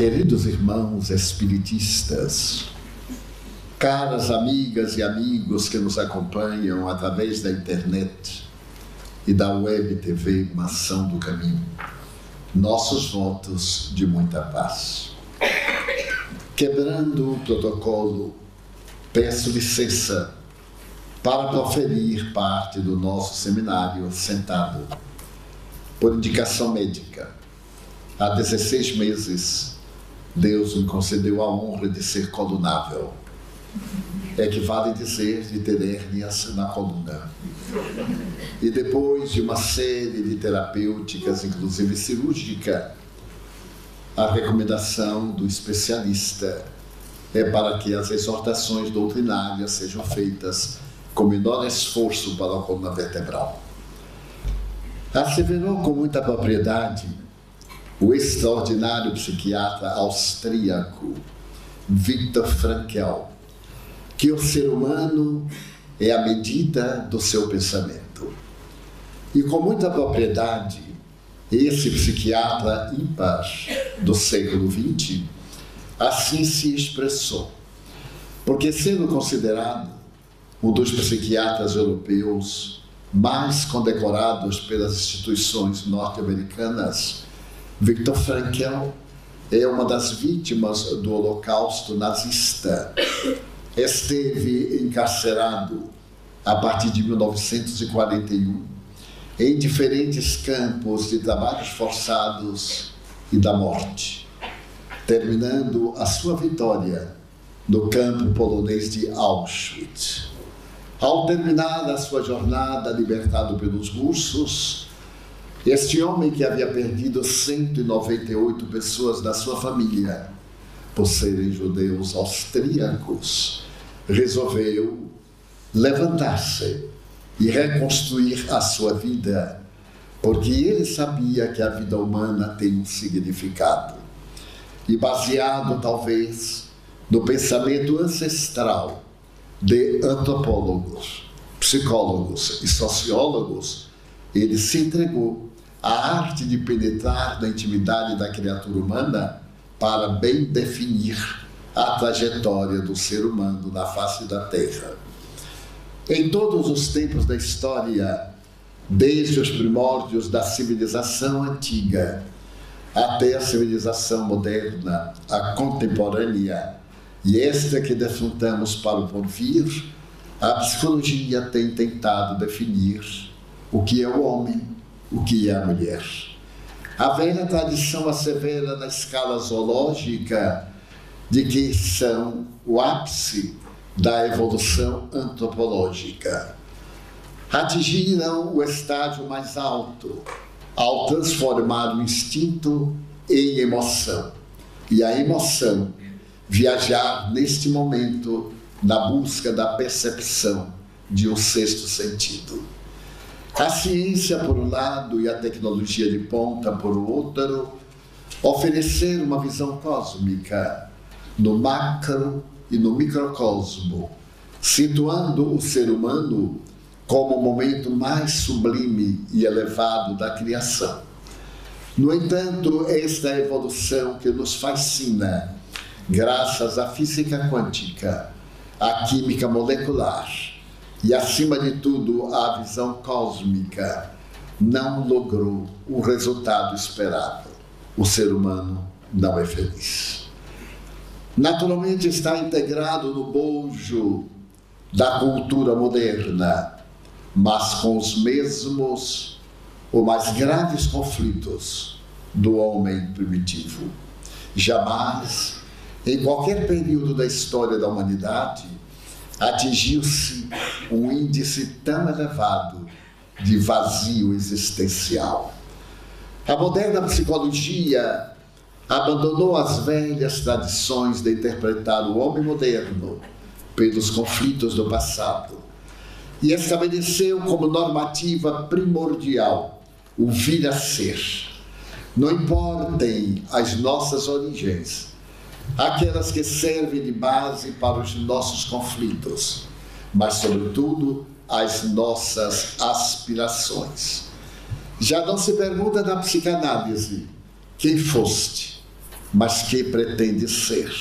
Queridos irmãos espiritistas, caras amigas e amigos que nos acompanham através da internet e da web TV Mansão do Caminho, nossos votos de muita paz. Quebrando o protocolo, peço licença para proferir parte do nosso seminário sentado, por indicação médica. Há 16 meses, Deus me concedeu a honra de ser colunável. Equivale dizer de ter hérnias na coluna. E depois de uma série de terapêuticas, inclusive cirúrgica, a recomendação do especialista é para que as exortações doutrinárias sejam feitas com menor esforço para a coluna vertebral. Asseverou com muita propriedade o extraordinário psiquiatra austríaco Viktor Frankl, que o ser humano é a medida do seu pensamento. E com muita propriedade, esse psiquiatra ímpar do século XX assim se expressou, porque sendo considerado um dos psiquiatras europeus mais condecorados pelas instituições norte-americanas, Viktor Frankl é uma das vítimas do Holocausto nazista. Esteve encarcerado a partir de 1941 em diferentes campos de trabalhos forçados e da morte, terminando a sua vitória no campo polonês de Auschwitz. Ao terminar a sua jornada libertado pelos russos, este homem que havia perdido 198 pessoas da sua família por serem judeus austríacos, resolveu levantar-se e reconstruir a sua vida, porque ele sabia que a vida humana tem um significado. E baseado, talvez, no pensamento ancestral de antropólogos, psicólogos e sociólogos, ele se entregou à arte de penetrar na intimidade da criatura humana para bem definir a trajetória do ser humano na face da Terra. Em todos os tempos da história, desde os primórdios da civilização antiga até a civilização moderna, a contemporânea, e esta que desfrutamos para o porvir, a psicologia tem tentado definir o que é o homem, o que é a mulher. A velha tradição assevera na escala zoológica de que são o ápice da evolução antropológica. Atingiram o estágio mais alto ao transformar o instinto em emoção. E a emoção viajar neste momento na busca da percepção de um sexto sentido. A ciência, por um lado, e a tecnologia de ponta, por outro, oferecer uma visão cósmica no macro e no microcosmo, situando o ser humano como o momento mais sublime e elevado da criação. No entanto, esta evolução que nos fascina, graças à física quântica, à química molecular e, acima de tudo, à visão cósmica, não logrou o resultado esperado. O ser humano não é feliz. Naturalmente está integrado no bojo da cultura moderna, mas com os mesmos ou mais graves conflitos do homem primitivo. Jamais, em qualquer período da história da humanidade, atingiu-se um índice tão elevado de vazio existencial. A moderna psicologia abandonou as velhas tradições de interpretar o homem moderno pelos conflitos do passado e estabeleceu como normativa primordial o vir a ser. Não importem as nossas origens, aquelas que servem de base para os nossos conflitos, mas, sobretudo, as nossas aspirações. Já não se pergunta na psicanálise quem foste, mas que pretende ser,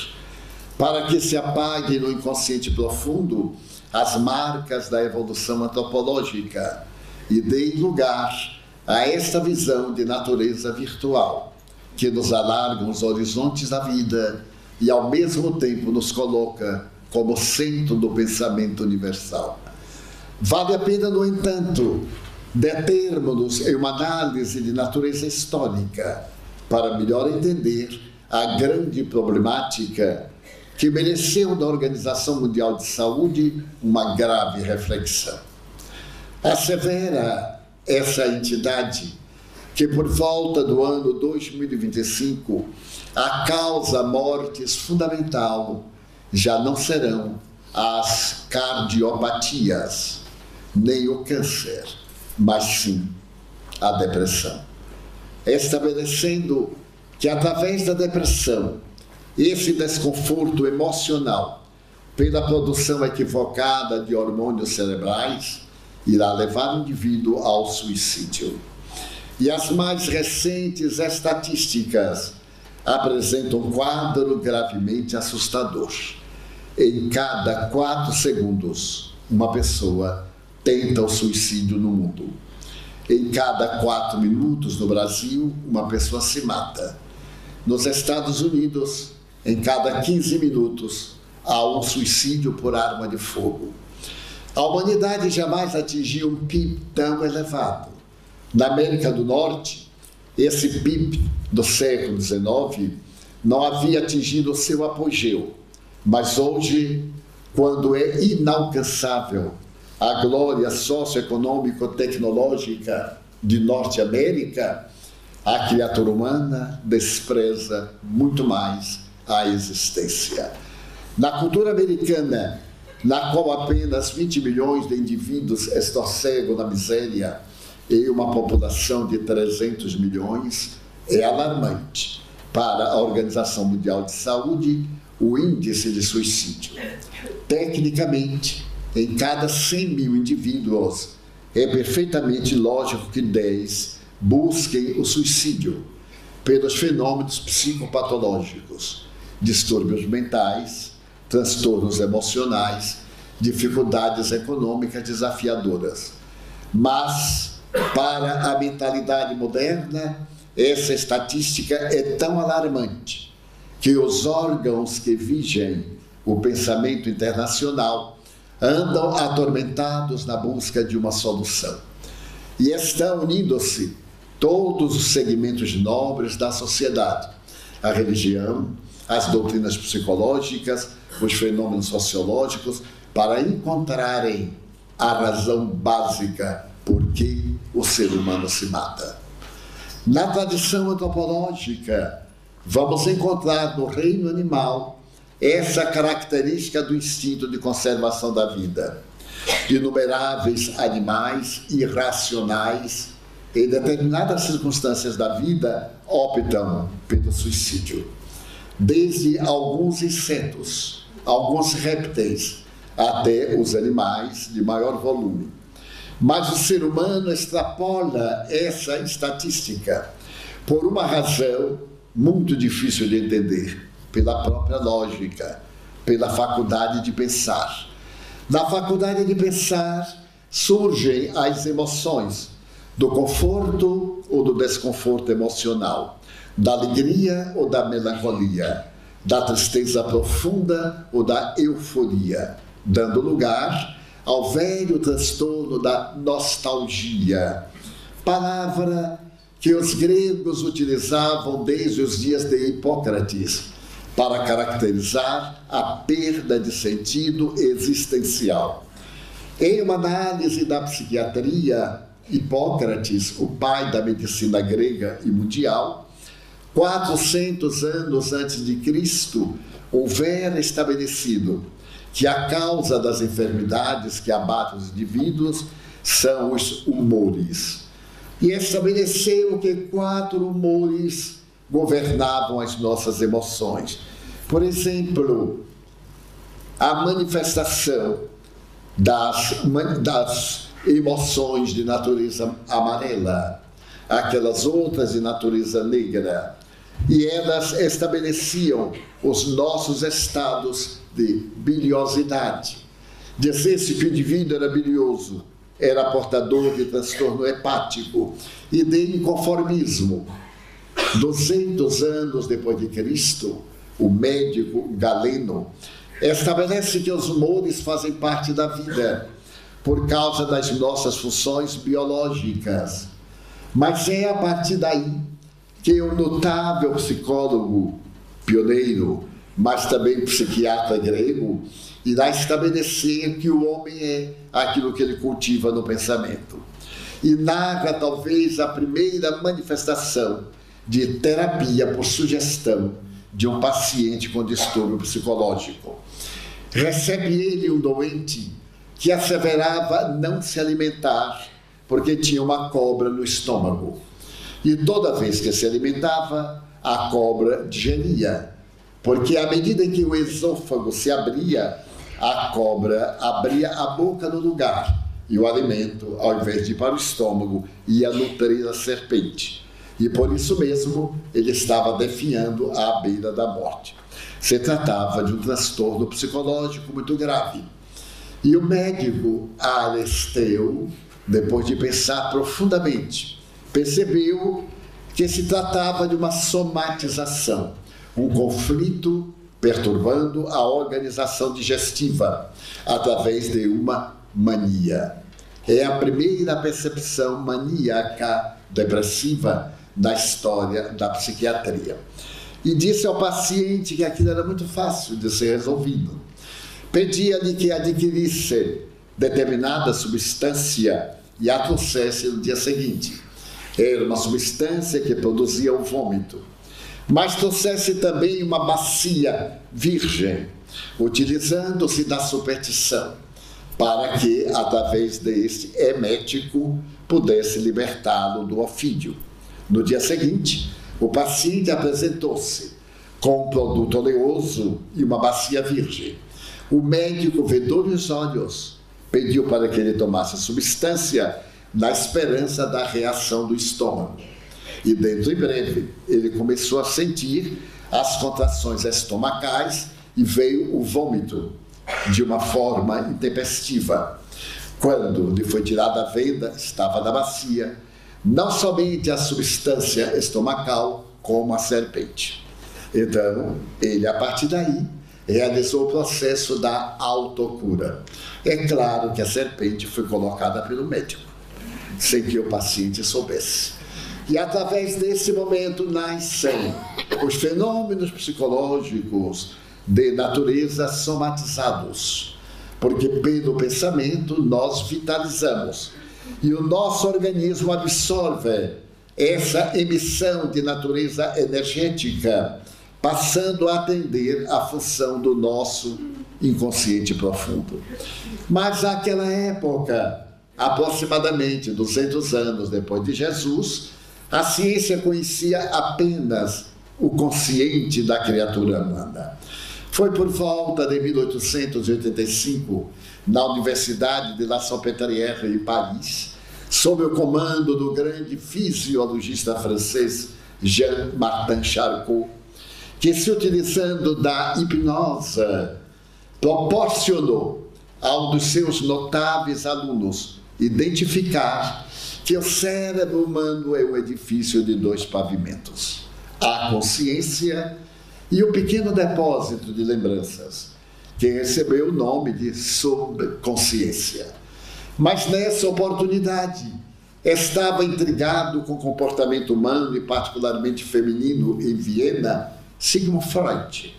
para que se apague no inconsciente profundo as marcas da evolução antropológica e dê lugar a esta visão de natureza virtual, que nos alarga os horizontes da vida e, ao mesmo tempo, nos coloca como centro do pensamento universal. Vale a pena, no entanto, determos-nos em uma análise de natureza histórica para melhor entender a grande problemática que mereceu da Organização Mundial de Saúde uma grave reflexão. Assevera essa entidade que, por volta do ano 2025, a causa mortes fundamental já não serão as cardiopatias, nem o câncer, mas sim a depressão. Estabelecendo que, através da depressão, esse desconforto emocional, pela produção equivocada de hormônios cerebrais, irá levar o indivíduo ao suicídio. E as mais recentes estatísticas apresentam um quadro gravemente assustador. Em cada 4 segundos, uma pessoa tenta o suicídio no mundo. Em cada 4 minutos no Brasil, uma pessoa se mata. Nos Estados Unidos, em cada 15 minutos, há um suicídio por arma de fogo. A humanidade jamais atingiu um PIB tão elevado. Na América do Norte, esse PIB do século XIX não havia atingido o seu apogeu, mas hoje, quando é inalcançável a glória socioeconômico-tecnológica de Norte América, a criatura humana despreza muito mais a existência. Na cultura americana, na qual apenas 20 milhões de indivíduos estorcegam na miséria em uma população de 300 milhões, é alarmante para a Organização Mundial de Saúde o índice de suicídio. Tecnicamente, em cada 100 mil indivíduos, é perfeitamente lógico que 10 busquem o suicídio pelos fenômenos psicopatológicos, distúrbios mentais, transtornos emocionais, dificuldades econômicas desafiadoras. Mas, para a mentalidade moderna, essa estatística é tão alarmante que os órgãos que vigem o pensamento internacional andam atormentados na busca de uma solução. E estão unindo-se todos os segmentos nobres da sociedade, a religião, as doutrinas psicológicas, os fenômenos sociológicos, para encontrarem a razão básica por que o ser humano se mata. Na tradição antropológica, vamos encontrar no reino animal essa característica do instinto de conservação da vida. Inumeráveis animais irracionais, em determinadas circunstâncias da vida, optam pelo suicídio. Desde alguns insetos, alguns répteis, até os animais de maior volume. Mas o ser humano extrapola essa estatística por uma razão muito difícil de entender, pela própria lógica, pela faculdade de pensar. Na faculdade de pensar surgem as emoções do conforto ou do desconforto emocional, da alegria ou da melancolia, da tristeza profunda ou da euforia, dando lugar ao velho transtorno da nostalgia, palavra que os gregos utilizavam desde os dias de Hipócrates para caracterizar a perda de sentido existencial. Em uma análise da psiquiatria, Hipócrates, o pai da medicina grega e mundial, 400 anos antes de Cristo, houvera estabelecido que a causa das enfermidades que abatem os indivíduos são os humores. E estabeleceu que 4 humores governavam as nossas emoções. Por exemplo, a manifestação das emoções de natureza amarela, aquelas outras de natureza negra, e elas estabeleciam os nossos estados de biliosidade. Dizia-se que o indivíduo era bilioso, era portador de transtorno hepático e de inconformismo. 200 anos depois de Cristo, o médico Galeno estabelece que os humores fazem parte da vida por causa das nossas funções biológicas. Mas é a partir daí que o notável psicólogo pioneiro, mas também psiquiatra grego, irá estabelecer que o homem é aquilo que ele cultiva no pensamento. E narra talvez a primeira manifestação de terapia por sugestão de um paciente com distúrbio psicológico. Recebe ele um doente que asseverava não se alimentar porque tinha uma cobra no estômago. E toda vez que se alimentava, a cobra digeria, porque à medida que o esôfago se abria, a cobra abria a boca no lugar e o alimento, ao invés de ir para o estômago, ia nutrir a serpente. E por isso mesmo ele estava definhando à beira da morte. Se tratava de um transtorno psicológico muito grave. E o médico Aristeu, depois de pensar profundamente, percebeu que se tratava de uma somatização, um conflito perturbando a organização digestiva através de uma mania. É a primeira percepção maníaca depressiva da história da psiquiatria. E disse ao paciente que aquilo era muito fácil de ser resolvido. Pedia-lhe que adquirisse determinada substância e a trouxesse no dia seguinte. Era uma substância que produzia o vômito. Mas trouxesse também uma bacia virgem, utilizando-se da superstição, para que, através deste emético, pudesse libertá-lo do ofídio. No dia seguinte, o paciente apresentou-se com um produto oleoso e uma bacia virgem. O médico vedou-lhe os olhos, pediu para que ele tomasse a substância na esperança da reação do estômago. E dentro em breve, ele começou a sentir as contrações estomacais e veio o vômito de uma forma intempestiva. Quando lhe foi tirada a venda, estava na bacia, não somente a substância estomacal, como a serpente. Então, ele, a partir daí, realizou o processo da autocura. É claro que a serpente foi colocada pelo médico, sem que o paciente soubesse. E através desse momento nascem os fenômenos psicológicos de natureza somatizados, porque pelo pensamento nós vitalizamos e o nosso organismo absorve essa emissão de natureza energética, passando a atender à função do nosso inconsciente profundo. Mas naquela época, aproximadamente 200 anos depois de Jesus, a ciência conhecia apenas o consciente da criatura humana. Foi por volta de 1885, na Universidade de La Salpêtrière, em Paris, sob o comando do grande fisiologista francês Jean-Martin Charcot, que, se utilizando da hipnose, proporcionou a um dos seus notáveis alunos identificar que o cérebro humano é um edifício de 2 pavimentos: a consciência e o pequeno depósito de lembranças, que recebeu o nome de subconsciência. Mas nessa oportunidade estava intrigado com o comportamento humano e particularmente feminino em Viena, Sigmund Freud,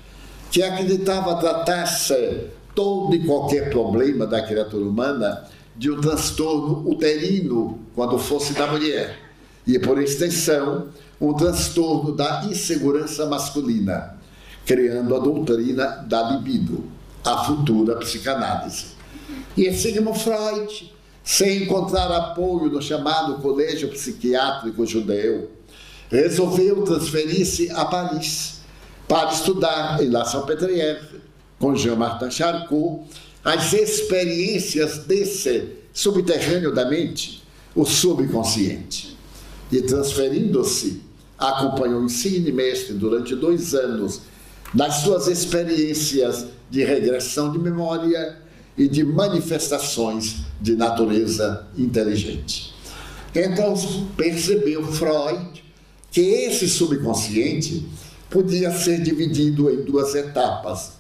que acreditava tratar-se todo e qualquer problema da criatura humana de um transtorno uterino, quando fosse da mulher, e, por extensão, um transtorno da insegurança masculina, criando a doutrina da libido, a futura psicanálise. E Sigmund Freud, sem encontrar apoio no chamado Colégio Psiquiátrico Judeu, resolveu transferir-se a Paris para estudar em La Salpêtrière, com Jean-Martin Charcot, as experiências desse subterrâneo da mente, o subconsciente. E transferindo-se acompanhou o insigne mestre durante 2 anos nas suas experiências de regressão de memória e de manifestações de natureza inteligente. Então percebeu Freud que esse subconsciente podia ser dividido em 2 etapas: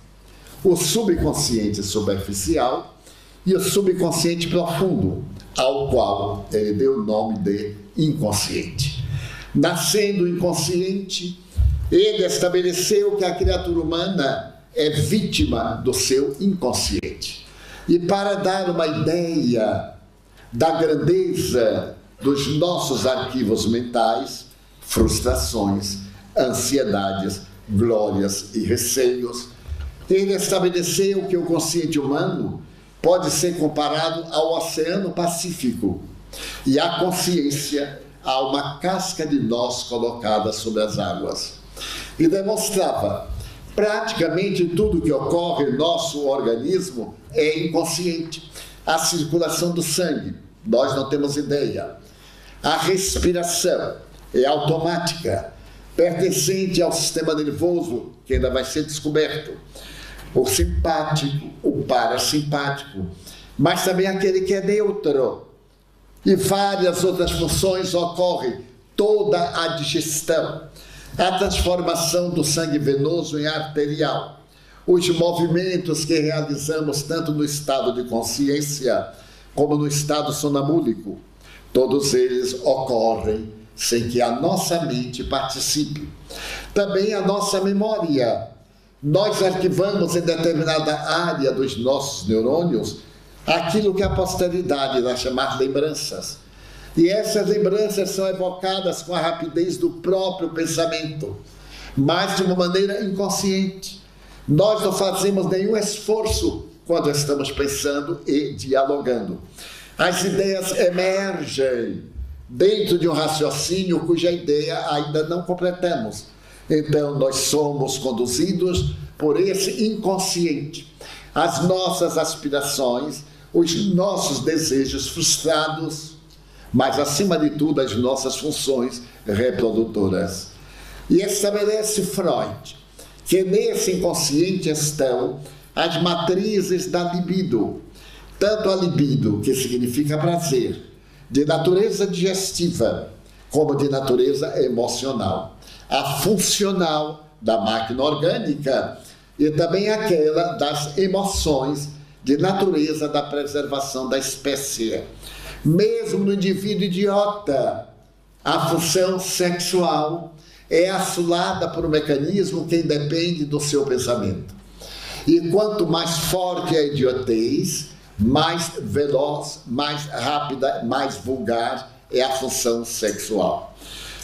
o subconsciente superficial e o subconsciente profundo, ao qual ele deu o nome de inconsciente. Nascendo inconsciente, ele estabeleceu que a criatura humana é vítima do seu inconsciente. E para dar uma ideia da grandeza dos nossos arquivos mentais, frustrações, ansiedades, glórias e receios, ele estabeleceu que o consciente humano pode ser comparado ao Oceano Pacífico e a consciência a uma casca de nós colocada sobre as águas. E demonstrava praticamente tudo que ocorre em nosso organismo é inconsciente. A circulação do sangue, nós não temos ideia. A respiração é automática, pertencente ao sistema nervoso, que ainda vai ser descoberto. O simpático, o parasimpático, mas também aquele que é neutro. E várias outras funções ocorrem, toda a digestão, a transformação do sangue venoso em arterial, os movimentos que realizamos tanto no estado de consciência como no estado sonambúlico, todos eles ocorrem sem que a nossa mente participe. Também a nossa memória. Nós arquivamos em determinada área dos nossos neurônios aquilo que a posteridade vai chamar lembranças. E essas lembranças são evocadas com a rapidez do próprio pensamento, mas de uma maneira inconsciente. Nós não fazemos nenhum esforço quando estamos pensando e dialogando. As ideias emergem dentro de um raciocínio cuja ideia ainda não completamos. Então, nós somos conduzidos por esse inconsciente. As nossas aspirações, os nossos desejos frustrados, mas, acima de tudo, as nossas funções reprodutoras. E estabelece Freud que nesse inconsciente estão as matrizes da libido. Tanto a libido, que significa prazer, de natureza digestiva, como de natureza emocional. A funcional da máquina orgânica e também aquela das emoções de natureza da preservação da espécie. Mesmo no indivíduo idiota, a função sexual é assolada por um mecanismo que independe do seu pensamento. E quanto mais forte a idiotez, mais veloz, mais rápida, mais vulgar é a função sexual.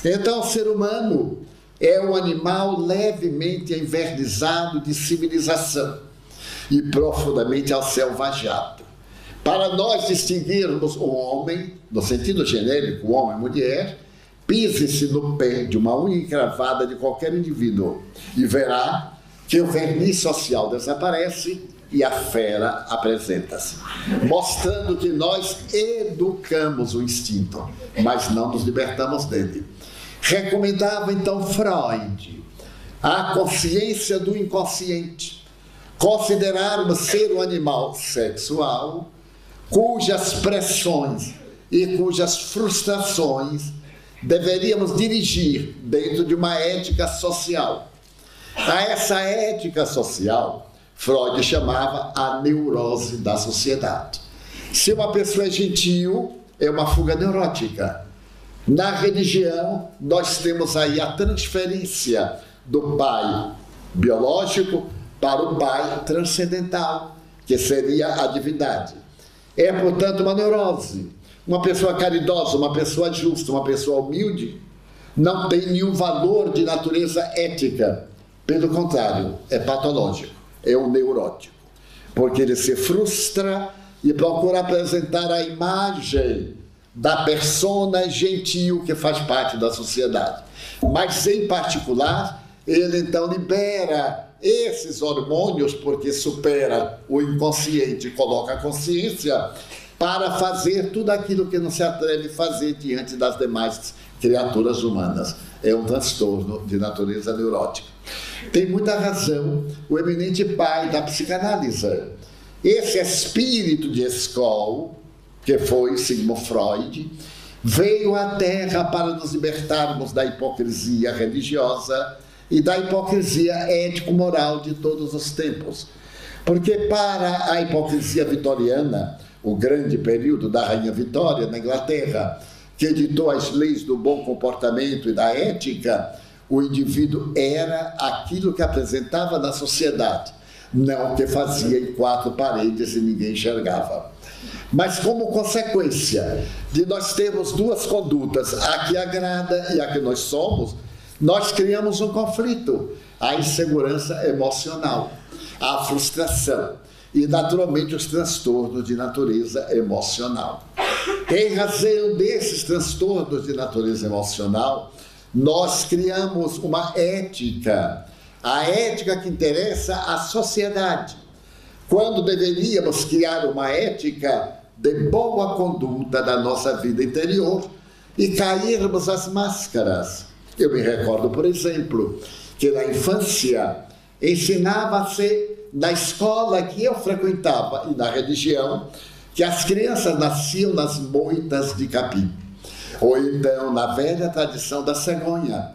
Então, o ser humano é um animal levemente envernizado de civilização e profundamente alselvajado. Para nós distinguirmos o homem, no sentido genérico, homem e mulher, pise-se no pé de uma unha encravada de qualquer indivíduo e verá que o verniz social desaparece e a fera apresenta-se, mostrando que nós educamos o instinto, mas não nos libertamos dele. Recomendava então Freud a consciência do inconsciente, considerarmos ser um animal sexual cujas pressões e cujas frustrações deveríamos dirigir dentro de uma ética social. A essa ética social, Freud chamava a neurose da sociedade. Se uma pessoa é gentil, é uma fuga neurótica. Na religião, nós temos aí a transferência do pai biológico para o pai transcendental, que seria a divindade. É, portanto, uma neurose. Uma pessoa caridosa, uma pessoa justa, uma pessoa humilde, não tem nenhum valor de natureza ética. Pelo contrário, é patológico, é um neurótico. Porque ele se frustra e procura apresentar a imagem da persona gentil que faz parte da sociedade. Mas, em particular, ele então libera esses hormônios, porque supera o inconsciente e coloca a consciência, para fazer tudo aquilo que não se atreve a fazer diante das demais criaturas humanas. É um transtorno de natureza neurótica. Tem muita razão o eminente pai da psicanálise. Esse espírito de escola, que foi Sigmund Freud, veio à Terra para nos libertarmos da hipocrisia religiosa e da hipocrisia ético-moral de todos os tempos. Porque para a hipocrisia vitoriana, o grande período da Rainha Vitória na Inglaterra, que editou as leis do bom comportamento e da ética, o indivíduo era aquilo que apresentava na sociedade, não o que fazia em quatro paredes e ninguém enxergava. Mas como consequência de nós termos duas condutas, a que agrada e a que nós somos, nós criamos um conflito, a insegurança emocional, a frustração e, naturalmente, os transtornos de natureza emocional. Em razão desses transtornos de natureza emocional, nós criamos uma ética, a ética que interessa à sociedade, quando deveríamos criar uma ética de boa conduta da nossa vida interior e cairmos as máscaras. Eu me recordo, por exemplo, que na infância ensinava-se na escola que eu frequentava e na religião que as crianças nasciam nas moitas de capim, ou então na velha tradição da cegonha.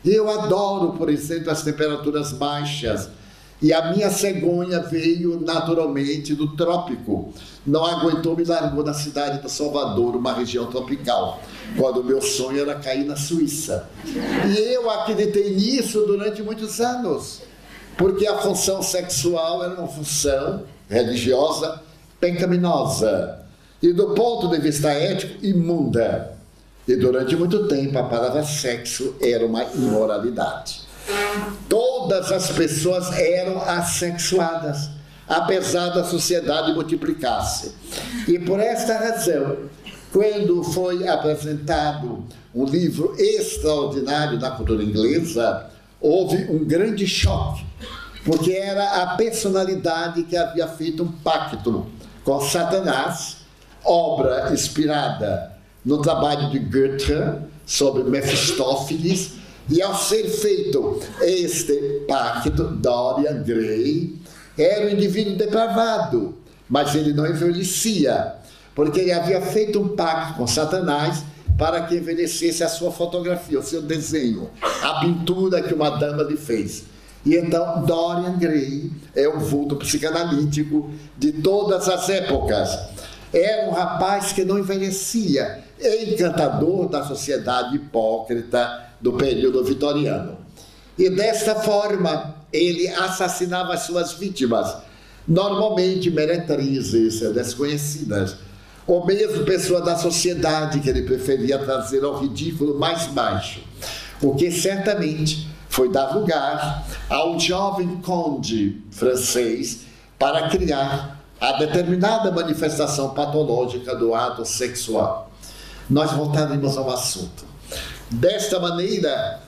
Eu adoro, por exemplo, as temperaturas baixas, e a minha cegonha veio naturalmente do trópico. Não aguentou, me largou na cidade de Salvador, uma região tropical, quando o meu sonho era cair na Suíça. E eu acreditei nisso durante muitos anos, porque a função sexual era uma função religiosa pecaminosa e, do ponto de vista ético, imunda. E durante muito tempo a palavra sexo era uma imoralidade. Todas as pessoas eram assexuadas, apesar da sociedade multiplicar-se. E por esta razão, quando foi apresentado um livro extraordinário da cultura inglesa, houve um grande choque, porque era a personalidade que havia feito um pacto com Satanás, obra inspirada no trabalho de Goethe sobre Mefistófeles. E ao ser feito este pacto, Dorian Gray era um indivíduo depravado, mas ele não envelhecia, porque ele havia feito um pacto com Satanás para que envelhecesse a sua fotografia, o seu desenho, a pintura que uma dama lhe fez. E então Dorian Gray é um vulto psicanalítico de todas as épocas. Era um rapaz que não envelhecia, encantador da sociedade hipócrita do período vitoriano. E desta forma, ele assassinava as suas vítimas, normalmente meretrizes, desconhecidas, ou mesmo pessoas da sociedade que ele preferia trazer ao ridículo mais baixo, o que certamente foi dar lugar ao jovem conde francês para criar a determinada manifestação patológica do ato sexual. Nós voltaremos ao assunto. Desta maneira,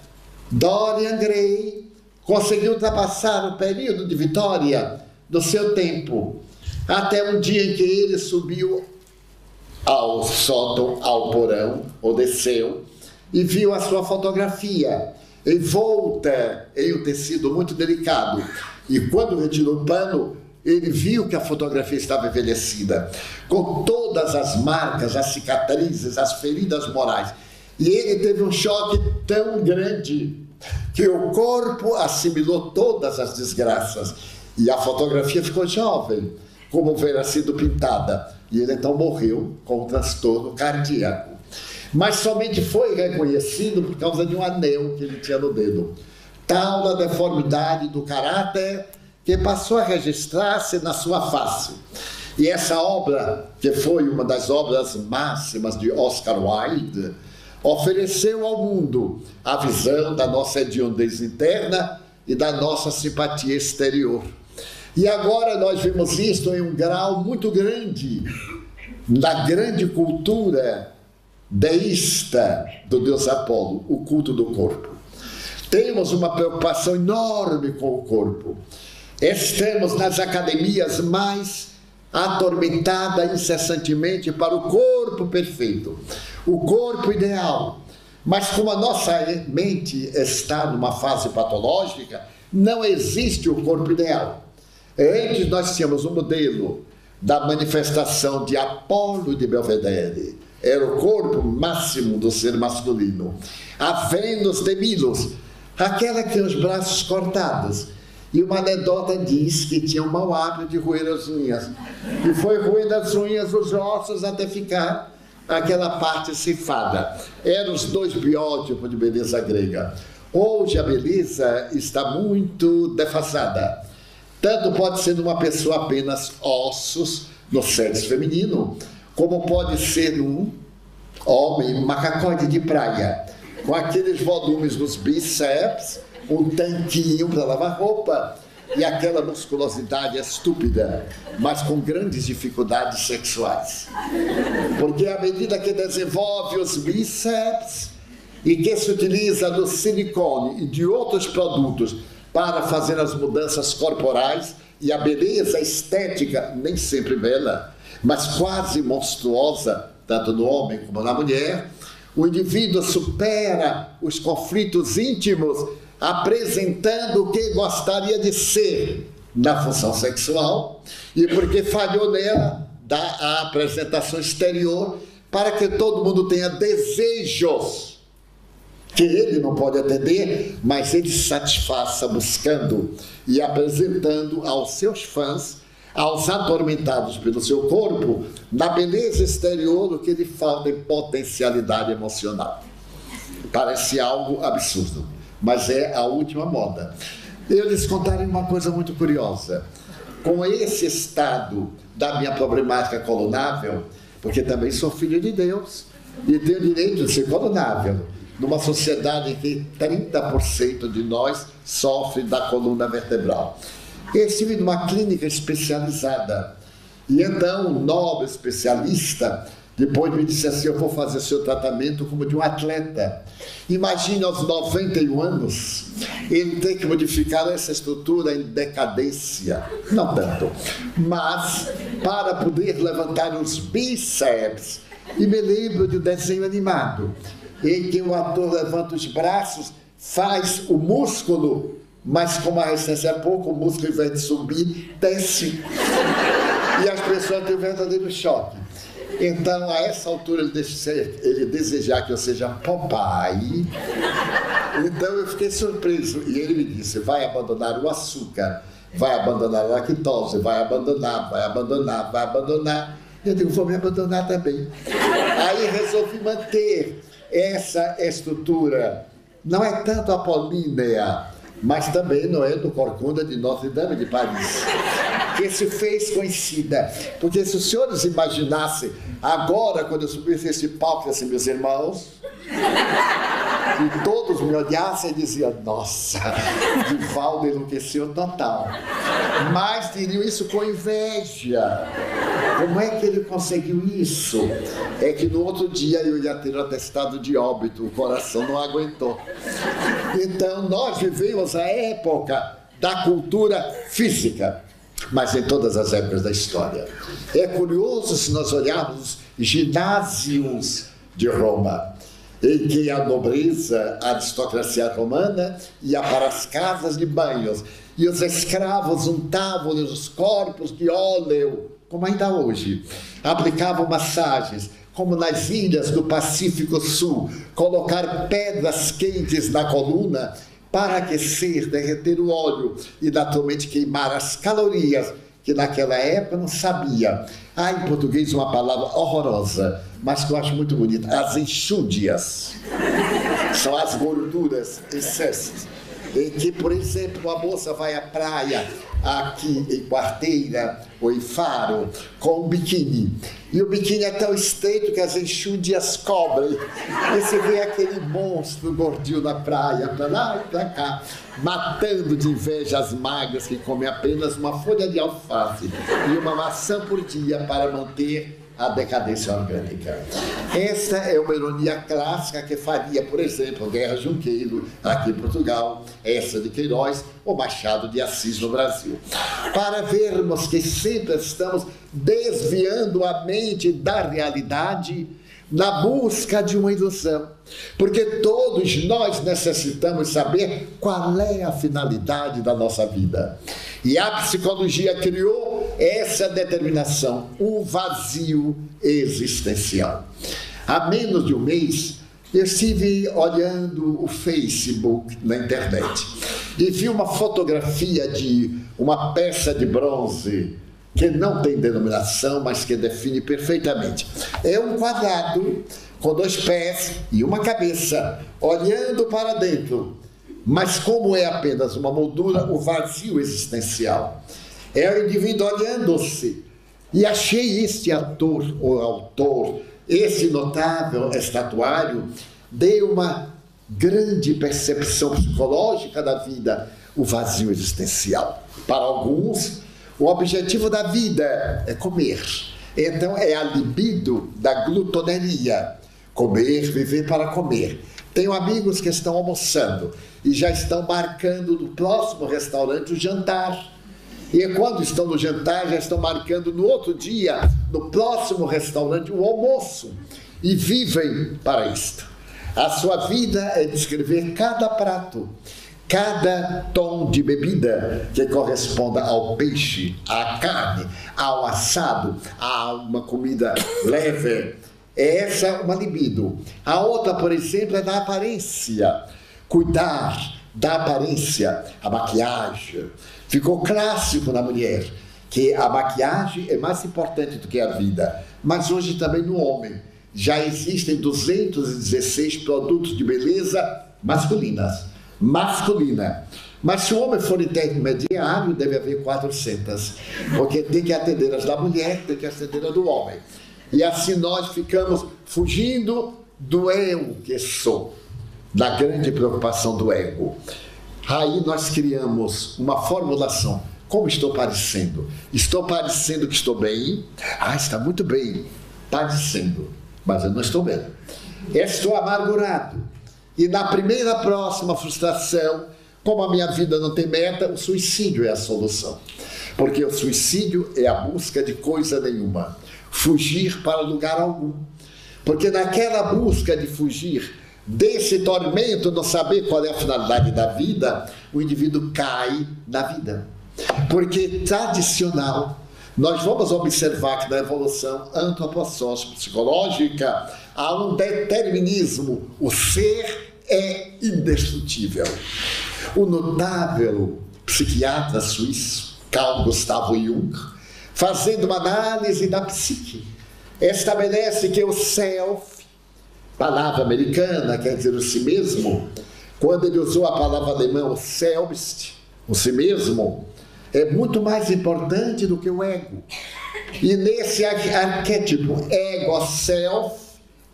Dorian Gray conseguiu ultrapassar o período de vitória do seu tempo, até um dia em que ele subiu ao sótão, ao porão, ou desceu, e viu a sua fotografia envolta em um tecido muito delicado. E quando retirou o pano, ele viu que a fotografia estava envelhecida, com todas as marcas, as cicatrizes, as feridas morais. E ele teve um choque tão grande que o corpo assimilou todas as desgraças. E a fotografia ficou jovem, como houvera sido pintada. E ele então morreu com um transtorno cardíaco. Mas somente foi reconhecido por causa de um anel que ele tinha no dedo. Tal a deformidade do caráter que passou a registrar-se na sua face. E essa obra, que foi uma das obras máximas de Oscar Wilde, ofereceu ao mundo a visão da nossa hediondez interna e da nossa simpatia exterior. E agora nós vemos isto em um grau muito grande na grande cultura deísta do deus Apolo, o culto do corpo. Temos uma preocupação enorme com o corpo. Estamos nas academias mais atormentada incessantemente para o corpo perfeito, o corpo ideal. Mas como a nossa mente está numa fase patológica, não existe o corpo ideal. Antes nós tínhamos um modelo da manifestação de Apolo de Belvedere, era o corpo máximo do ser masculino. A Vênus de Milos, aquela que tinha os braços cortados. E uma anedota diz que tinha um mau hábito de roer as unhas. E foi roendo as unhas, os ossos, até ficar aquela parte cifada. Eram os dois biótipos de beleza grega. Hoje a beleza está muito defasada. Tanto pode ser numa pessoa apenas ossos, no sexo feminino, como pode ser num homem macacoide de praia, com aqueles volumes nos bíceps, um tanquinho para lavar roupa e aquela musculosidade estúpida, mas com grandes dificuldades sexuais. Porque à medida que desenvolve os bíceps e que se utiliza do silicone e de outros produtos para fazer as mudanças corporais, e a beleza estética, nem sempre bela, mas quase monstruosa, tanto no homem como na mulher, o indivíduo supera os conflitos íntimos, apresentando o que gostaria de ser na função sexual, e porque falhou nela, dá a apresentação exterior para que todo mundo tenha desejos que ele não pode atender, mas ele satisfaça buscando e apresentando aos seus fãs, aos atormentados pelo seu corpo, na beleza exterior, o que lhe falta em potencialidade emocional. Parece algo absurdo, mas é a última moda. Eu lhes contarei uma coisa muito curiosa. Com esse estado da minha problemática colunável, porque também sou filho de Deus e tenho o direito de ser colunável, numa sociedade em que 30% de nós sofre da coluna vertebral. Eu estive numa clínica especializada, e então um nobre especialista depois me disse assim: eu vou fazer seu tratamento como de um atleta. Imagine aos 91 anos, ele tem que modificar essa estrutura em decadência, não tanto, mas para poder levantar os bíceps. E me lembro de um desenho animado, em que o ator levanta os braços, faz o músculo, mas como a resistência é pouco, o músculo, ao invés de subir, desce. E as pessoas têm um verdadeiro choque. Então, a essa altura, ele desejar que eu seja Popeye. Então, eu fiquei surpreso. E ele me disse: vai abandonar o açúcar, vai abandonar a lactose, vai abandonar. Eu digo: vou me abandonar também. Aí resolvi manter essa estrutura. Não é tanto apolínea, mas também não é do Corcunda de Notre Dame de Paris, que se fez conhecida. Porque se os senhores imaginassem, agora, quando eu subisse esse palco, assim, meus irmãos, e todos me olhassem e diziam: nossa, Divaldo enlouqueceu total. Mas diriam isso com inveja. Como é que ele conseguiu isso? É que no outro dia eu ia ter um atestado de óbito, o coração não aguentou. Então, nós vivemos a época da cultura física, mas em todas as épocas da história. É curioso se nós olharmos os ginásios de Roma, em que a nobreza, a aristocracia romana ia para as casas de banhos, e os escravos untavam os corpos de óleo, como ainda hoje, aplicavam massagens, como nas ilhas do Pacífico Sul, colocar pedras quentes na coluna para aquecer, derreter o óleo e naturalmente queimar as calorias, que naquela época não sabia. Há em português uma palavra horrorosa, mas que eu acho muito bonita: as enxúndias. São as gorduras, excessos. Em que, por exemplo, a moça vai à praia, aqui em Quarteira ou em Faro, com um biquíni. E o biquíni é tão estreito que as enxúndias cobrem. E você vê aquele monstro gordinho na praia, para lá e para cá, matando de inveja as magras que comem apenas uma folha de alface e uma maçã por dia para manter a decadência orgânica. Essa é uma ironia clássica que faria, por exemplo, Guerra Junqueiro, aqui em Portugal, essa de Queiroz, ou Machado de Assis no Brasil. Para vermos que sempre estamos desviando a mente da realidade na busca de uma ilusão. Porque todos nós necessitamos saber qual é a finalidade da nossa vida. E a psicologia criou essa determinação, o vazio existencial. Há menos de um mês, eu estive olhando o Facebook na internet e vi uma fotografia de uma peça de bronze que não tem denominação, mas que define perfeitamente. É um quadrado com 2 pés e uma cabeça, olhando para dentro. Mas como é apenas uma moldura, o vazio existencial. É o indivíduo olhando-se. E achei este ator ou autor, esse notável estatuário, de uma grande percepção psicológica da vida, o vazio existencial. Para alguns, o objetivo da vida é comer. Então é a libido da glutoneria. Comer, viver para comer. Tenho amigos que estão almoçando e já estão marcando no próximo restaurante o jantar. E quando estão no jantar, já estão marcando no outro dia, no próximo restaurante, o almoço. E vivem para isto. A sua vida é descrever cada prato, cada tom de bebida que corresponda ao peixe, à carne, ao assado, a uma comida leve. Essa é uma libido. A outra, por exemplo, é da aparência. Cuidar da aparência, a maquiagem. Ficou clássico na mulher que a maquiagem é mais importante do que a vida. Mas hoje também no homem. Já existem 216 produtos de beleza masculina. Mas se o homem for intermediário, deve haver 400. Porque tem que atender as da mulher, tem que atender a do homem. E assim nós ficamos fugindo do eu que sou, da grande preocupação do ego. Aí nós criamos uma formulação. Como estou parecendo? Estou parecendo que estou bem? Ah, está muito bem. Parecendo. Mas eu não estou bem. Estou amargurado. E na próxima frustração, como a minha vida não tem meta, o suicídio é a solução. Porque o suicídio é a busca de coisa nenhuma. Fugir para lugar algum. Porque naquela busca de fugir desse tormento, não saber qual é a finalidade da vida, o indivíduo cai na vida. Porque tradicional, nós vamos observar que na evolução antropopsicológica há um determinismo. O ser é indestrutível. O notável psiquiatra suíço Carl Gustav Jung, fazendo uma análise da psique, estabelece que o self, palavra americana, quer dizer o si mesmo, quando ele usou a palavra alemã, o selbst, o si mesmo, é muito mais importante do que o ego. E nesse arquétipo ego-self,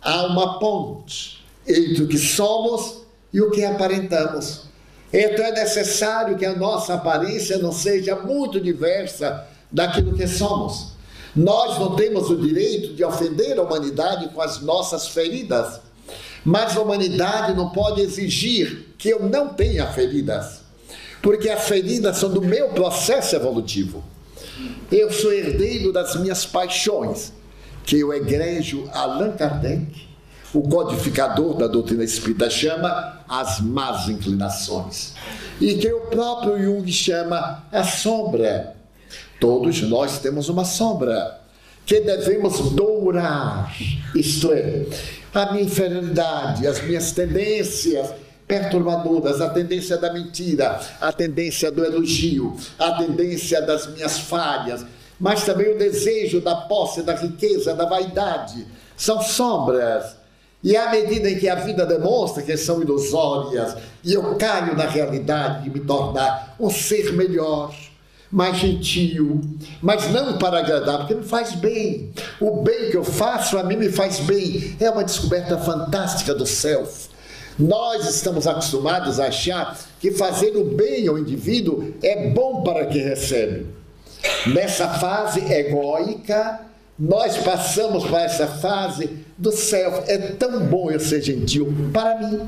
há uma ponte entre o que somos e o que aparentamos. Então é necessário que a nossa aparência não seja muito diversa daquilo que somos. Nós não temos o direito de ofender a humanidade com as nossas feridas, mas a humanidade não pode exigir que eu não tenha feridas, porque as feridas são do meu processo evolutivo. Eu sou herdeiro das minhas paixões, que o egregio Allan Kardec, o codificador da doutrina espírita, chama as más inclinações, e que o próprio Jung chama a sombra. Todos nós temos uma sombra que devemos dourar, isto é, a minha inferioridade, as minhas tendências perturbadoras, a tendência da mentira, a tendência do elogio, a tendência das minhas falhas, mas também o desejo da posse, da riqueza, da vaidade. São sombras. E à medida em que a vida demonstra que são ilusórias, e eu caio na realidade de me tornar um ser melhor, mais gentil, mas não para agradar, porque me faz bem. O bem que eu faço a mim me faz bem. É uma descoberta fantástica do self. Nós estamos acostumados a achar que fazer o bem ao indivíduo é bom para quem recebe. Nessa fase egóica, nós passamos para essa fase do self. É tão bom eu ser gentil para mim,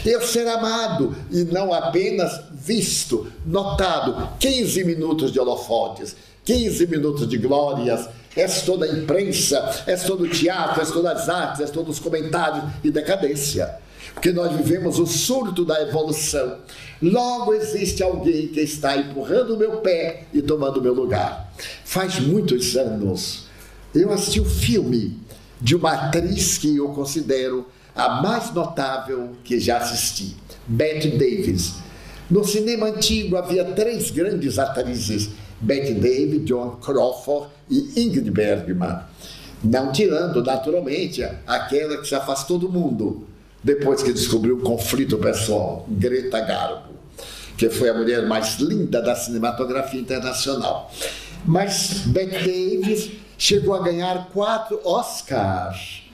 eu ser amado e não apenas visto, notado. 15 minutos de holofotes, 15 minutos de glórias, és toda a imprensa, és todo o teatro, és todas as artes, és todos os comentários de decadência. Porque nós vivemos o surto da evolução. Logo existe alguém que está empurrando o meu pé e tomando o meu lugar. Faz muitos anos eu assisti um filme de uma atriz que eu considero a mais notável que já assisti, Bette Davis. No cinema antigo havia 3 grandes atrizes, Bette Davis, Joan Crawford e Ingrid Bergman. Não tirando, naturalmente, aquela que se afastou do mundo depois que descobriu o conflito pessoal, Greta Garbo, que foi a mulher mais linda da cinematografia internacional. Mas Bette Davis chegou a ganhar 4 Oscars.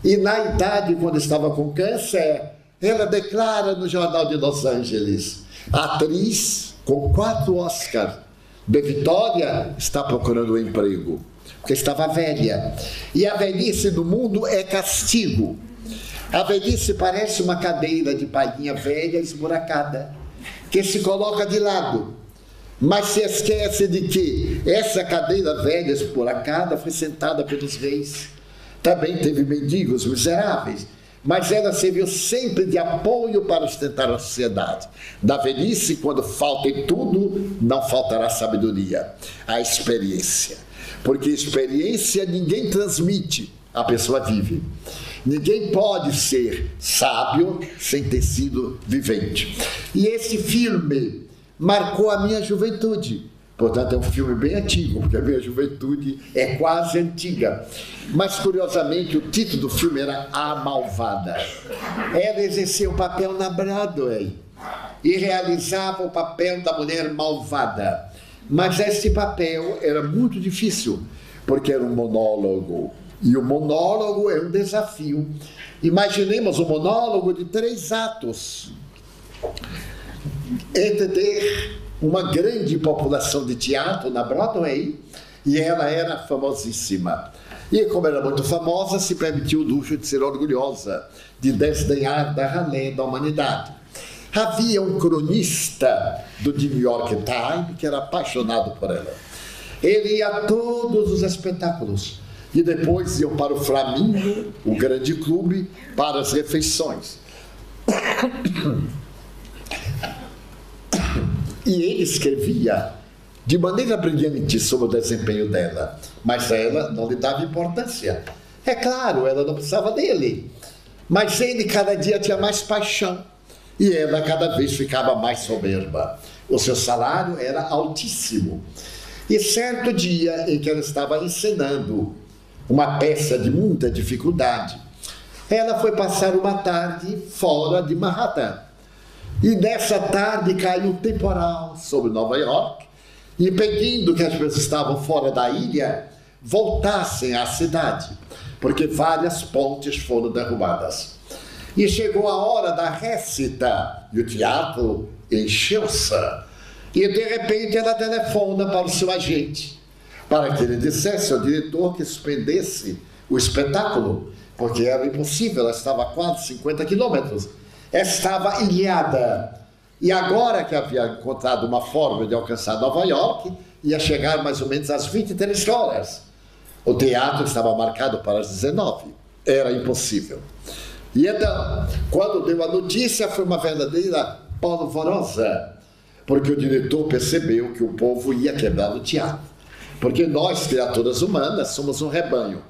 E na idade, quando estava com câncer, ela declara no Jornal de Los Angeles: a atriz com 4 Oscars de vitória está procurando um emprego, porque estava velha. E a velhice do mundo é castigo. A velhice parece uma cadeira de palhinha velha esburacada, que se coloca de lado, mas se esquece de que essa cadeira velha esburacada foi sentada pelos reis. Também teve mendigos miseráveis, mas ela serviu sempre de apoio para sustentar a sociedade. Na velhice, quando falta em tudo, não faltará sabedoria, a experiência. Porque experiência ninguém transmite, a pessoa vive. Ninguém pode ser sábio sem ter sido vivente. E esse filme marcou a minha juventude. Portanto, é um filme bem antigo, porque a minha juventude é quase antiga. Mas, curiosamente, o título do filme era A Malvada. Ela exercia o papel na Broadway e realizava o papel da mulher malvada. Mas esse papel era muito difícil, porque era um monólogo. E o monólogo é um desafio. Imaginemos um monólogo de 3 atos. Entre ter uma grande população de teatro na Broadway, e ela era famosíssima. E como era muito famosa, se permitiu o luxo de ser orgulhosa, de desdenhar da ralé da humanidade. Havia um cronista do New York Times que era apaixonado por ela. Ele ia a todos os espetáculos e depois iam para o Flamingo, o grande clube, para as refeições. E ele escrevia de maneira brilhante sobre o desempenho dela, mas ela não lhe dava importância. É claro, ela não precisava dele, mas ele cada dia tinha mais paixão e ela cada vez ficava mais soberba. O seu salário era altíssimo. E certo dia em que ela estava encenando uma peça de muita dificuldade, ela foi passar uma tarde fora de Manhattan. E nessa tarde caiu um temporal sobre Nova York, e pedindo que as pessoas que estavam fora da ilha voltassem à cidade, porque várias pontes foram derrubadas. E chegou a hora da récita, e o teatro encheu-se. E de repente ela telefona para o seu agente, para que ele dissesse ao diretor que suspendesse o espetáculo, porque era impossível, ela estava a quase 50 quilômetros. Estava ilhada, e agora que havia encontrado uma forma de alcançar Nova York, ia chegar mais ou menos às 23 horas. O teatro estava marcado para as 19, era impossível. E então, quando deu a notícia, foi uma verdadeira polvorosa, porque o diretor percebeu que o povo ia quebrar o teatro. Porque nós, criaturas humanas, somos um rebanho.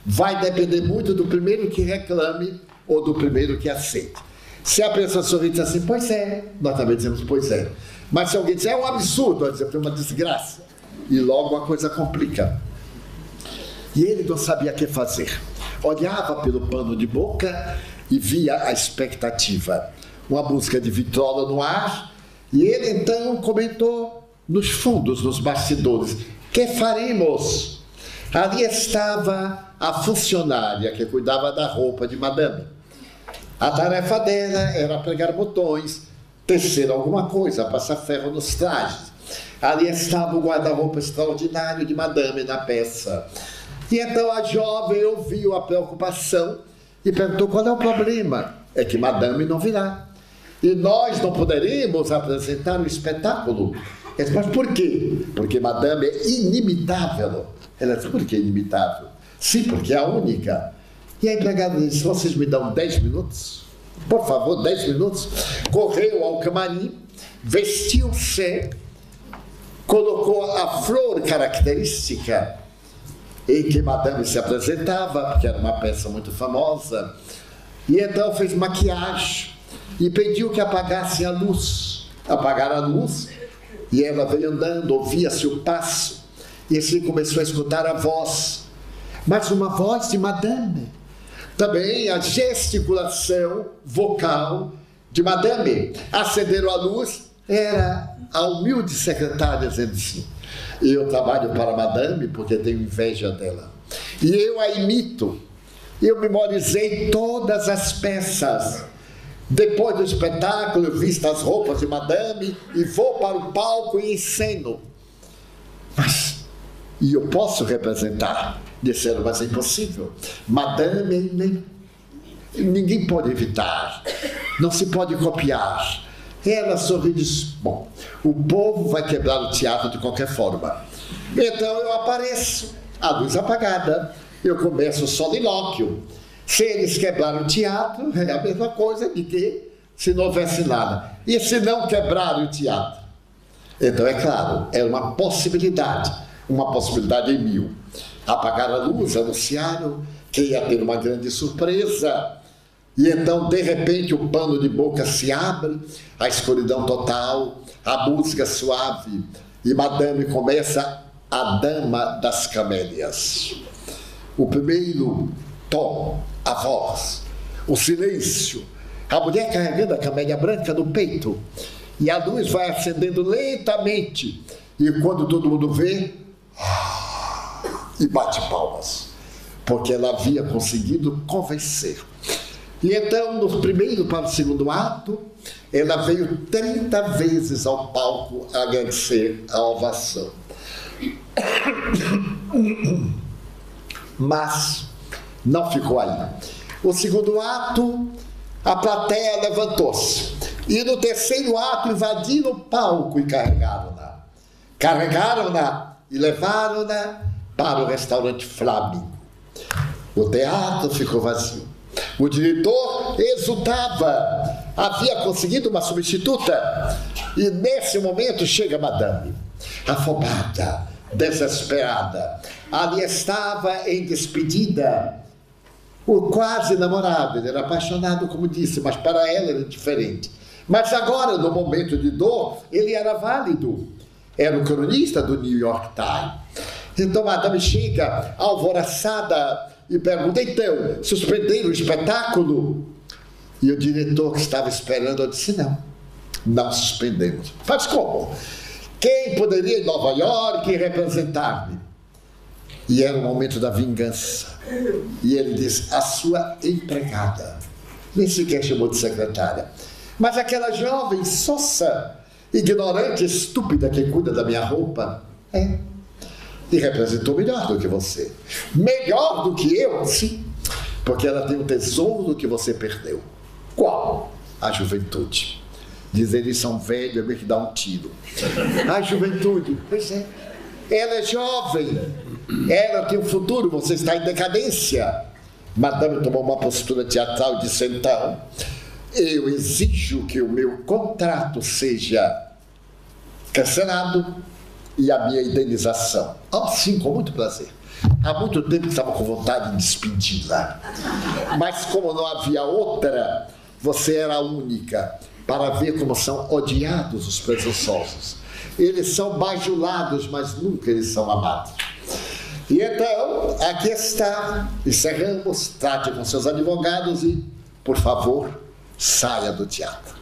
Vai depender muito do primeiro que reclame ou do primeiro que aceite. Se a pessoa sorri e diz assim, pois é, nós também dizemos, pois é. Mas se alguém diz, é um absurdo, nós dizemos, é uma desgraça. E logo a coisa complica. E ele não sabia o que fazer. Olhava pelo pano de boca e via a expectativa. Uma música de vitrola no ar. E ele então comentou nos fundos, nos bastidores, que faremos? Ali estava a funcionária que cuidava da roupa de madame. A tarefa dela era pregar botões, tecer alguma coisa, passar ferro nos trajes. Ali estava o guarda-roupa extraordinário de madame na peça. E então a jovem ouviu a preocupação e perguntou qual é o problema. É que madame não virá. E nós não poderemos apresentar o espetáculo. Ele disse, mas por quê? Porque madame é inimitável. Ela disse, por que inimitável? Sim, porque é a única. E a empregada disse, vocês me dão 10 minutos? Por favor, 10 minutos. Correu ao camarim, vestiu-se, colocou a flor característica em que Madame se apresentava, porque era uma peça muito famosa, e então fez maquiagem e pediu que apagassem a luz. Apagaram a luz e ela veio andando, ouvia-se o passo, e assim começou a escutar a voz, mas uma voz de Madame. Também a gesticulação vocal de Madame. Acenderam a luz, era a humilde secretária dizendo assim, eu trabalho para Madame porque tenho inveja dela. E eu a imito. Eu memorizei todas as peças. Depois do espetáculo, eu visto as roupas de Madame e vou para o palco e enceno. Mas, e eu posso representar? Disseram, mas é impossível. Madame, ninguém pode evitar. Não se pode copiar. Ela sorriu e disse, bom, o povo vai quebrar o teatro de qualquer forma. Então eu apareço, a luz apagada, eu começo o solilóquio. Se eles quebraram o teatro, é a mesma coisa de que se não houvesse nada. E se não quebrarem o teatro? Então, é claro, é uma possibilidade em 1000. Apagaram a luz, anunciaram que ia ter uma grande surpresa. E então, de repente, o pano de boca se abre, a escuridão total, a música suave, e Madame começa a Dama das Camélias. O primeiro tom, a voz, o silêncio, a mulher carregando a camélia branca no peito, e a luz vai acendendo lentamente, e quando todo mundo vê, e bate palmas, porque ela havia conseguido convencer. E então, no primeiro para o segundo ato, ela veio 30 vezes ao palco agradecer a ovação. Mas não ficou aí. O segundo ato, a plateia levantou-se. E no terceiro ato, invadiram o palco e carregaram-na. Carregaram-na e levaram-na para o restaurante Flamengo. O teatro ficou vazio. O diretor exultava, havia conseguido uma substituta. E nesse momento chega Madame, afobada, desesperada. Ali estava em despedida o quase namorado. Ele era apaixonado, como disse, mas para ela era diferente. Mas agora, no momento de dor, ele era válido. Era o cronista do New York Times. Então Madame chega alvoroçada e pergunta, então, suspenderam o espetáculo? E o diretor que estava esperando disse, não suspendemos. Mas como? Quem poderia em Nova York representar-me? E era o momento da vingança. E ele disse, a sua empregada. Nem sequer chamou de secretária. Mas aquela jovem sossa, ignorante, estúpida que cuida da minha roupa, e representou melhor do que você. Melhor do que eu? Sim. Porque ela tem um tesouro que você perdeu. Qual? A juventude. Dizer isso a um velho é meio que dar um tiro. A juventude. Pois é. Ela é jovem. Ela tem um futuro. Você está em decadência. Madame tomou uma postura teatral e disse, então, eu exijo que o meu contrato seja cancelado e a minha indenização. Sim, com muito prazer. Há muito tempo que estava com vontade de despedi-la. Mas como não havia outra, você era a única para ver como são odiados os presunçosos. Eles são bajulados, mas nunca eles são amados. E então, aqui está. Encerramos, trate com seus advogados e, por favor, saia do teatro.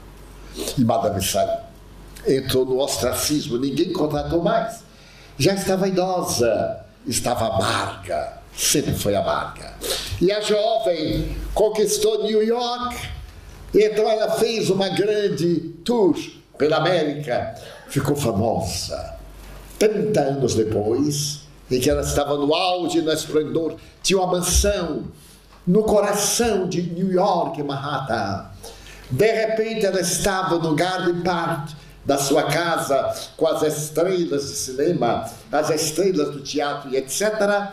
E Madame saiu. Entrou no ostracismo, ninguém contratou mais. Já estava idosa, estava amarga, sempre foi amarga. E a jovem conquistou New York, então ela fez uma grande tour pela América, ficou famosa. 30 anos depois, em que ela estava no auge, no esplendor, tinha uma mansão no coração de New York, Manhattan. De repente ela estava no Garden Park, da sua casa com as estrelas de cinema, as estrelas do teatro e etc.,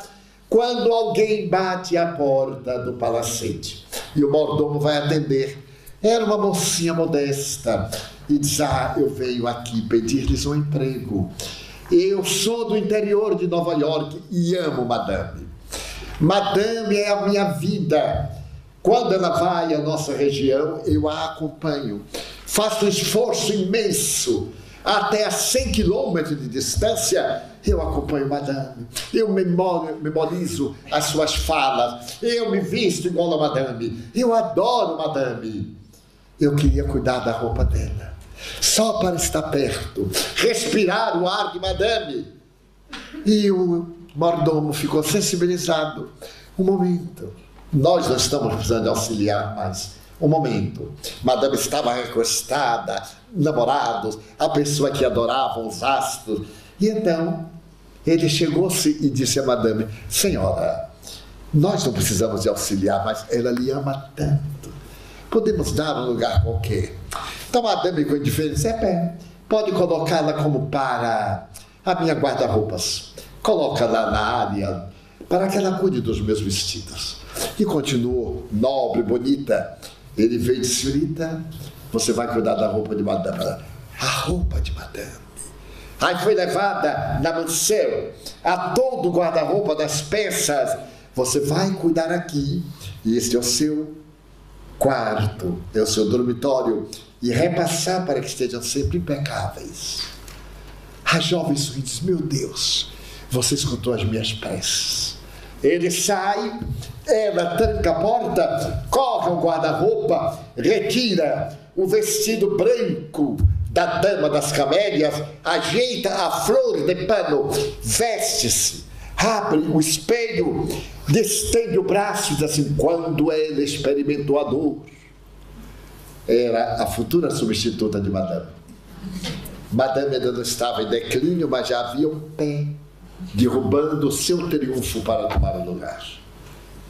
quando alguém bate à porta do palacete e o mordomo vai atender. Era uma mocinha modesta e diz: eu venho aqui pedir-lhes um emprego. Eu sou do interior de Nova York e amo Madame. Madame é a minha vida. Quando ela vai à nossa região, eu a acompanho. Faço um esforço imenso. Até a 100 quilômetros de distância, eu acompanho Madame. Eu memorizo as suas falas. Eu me visto igual a Madame. Eu adoro Madame. Eu queria cuidar da roupa dela, só para estar perto, respirar o ar de Madame. E o mordomo ficou sensibilizado. Um momento, nós não estamos precisando de auxiliar mais. Um momento, Madame estava recostada, namorados, a pessoa que adorava os astros. E então, ele chegou-se e disse a Madame: senhora, nós não precisamos de auxiliar, mas ela lhe ama tanto. Podemos dar um lugar qualquer. Então, Madame, com indiferença, pode colocá-la como para a minha guarda-roupas. Coloca-la na área para que ela cuide dos meus vestidos. E continuou, nobre, bonita. Ele veio e disse: senhorita, você vai cuidar da roupa de Madame. A roupa de Madame. Aí foi levada na mansão, a todo o guarda-roupa das peças. Você vai cuidar aqui. E este é o seu quarto, é o seu dormitório. E repassar para que estejam sempre impecáveis. A jovem sorri e diz: meu Deus, você escutou as minhas preces. Ele sai, ela tranca a porta, corre ao guarda-roupa, retira o vestido branco da dama das camélias, ajeita a flor de pano, veste-se, abre o espelho, destende o braço e diz assim: quando ela experimentou a dor, era a futura substituta de Madame. Madame ainda não estava em declínio, mas já havia um pé derrubando o seu triunfo para tomar o lugar.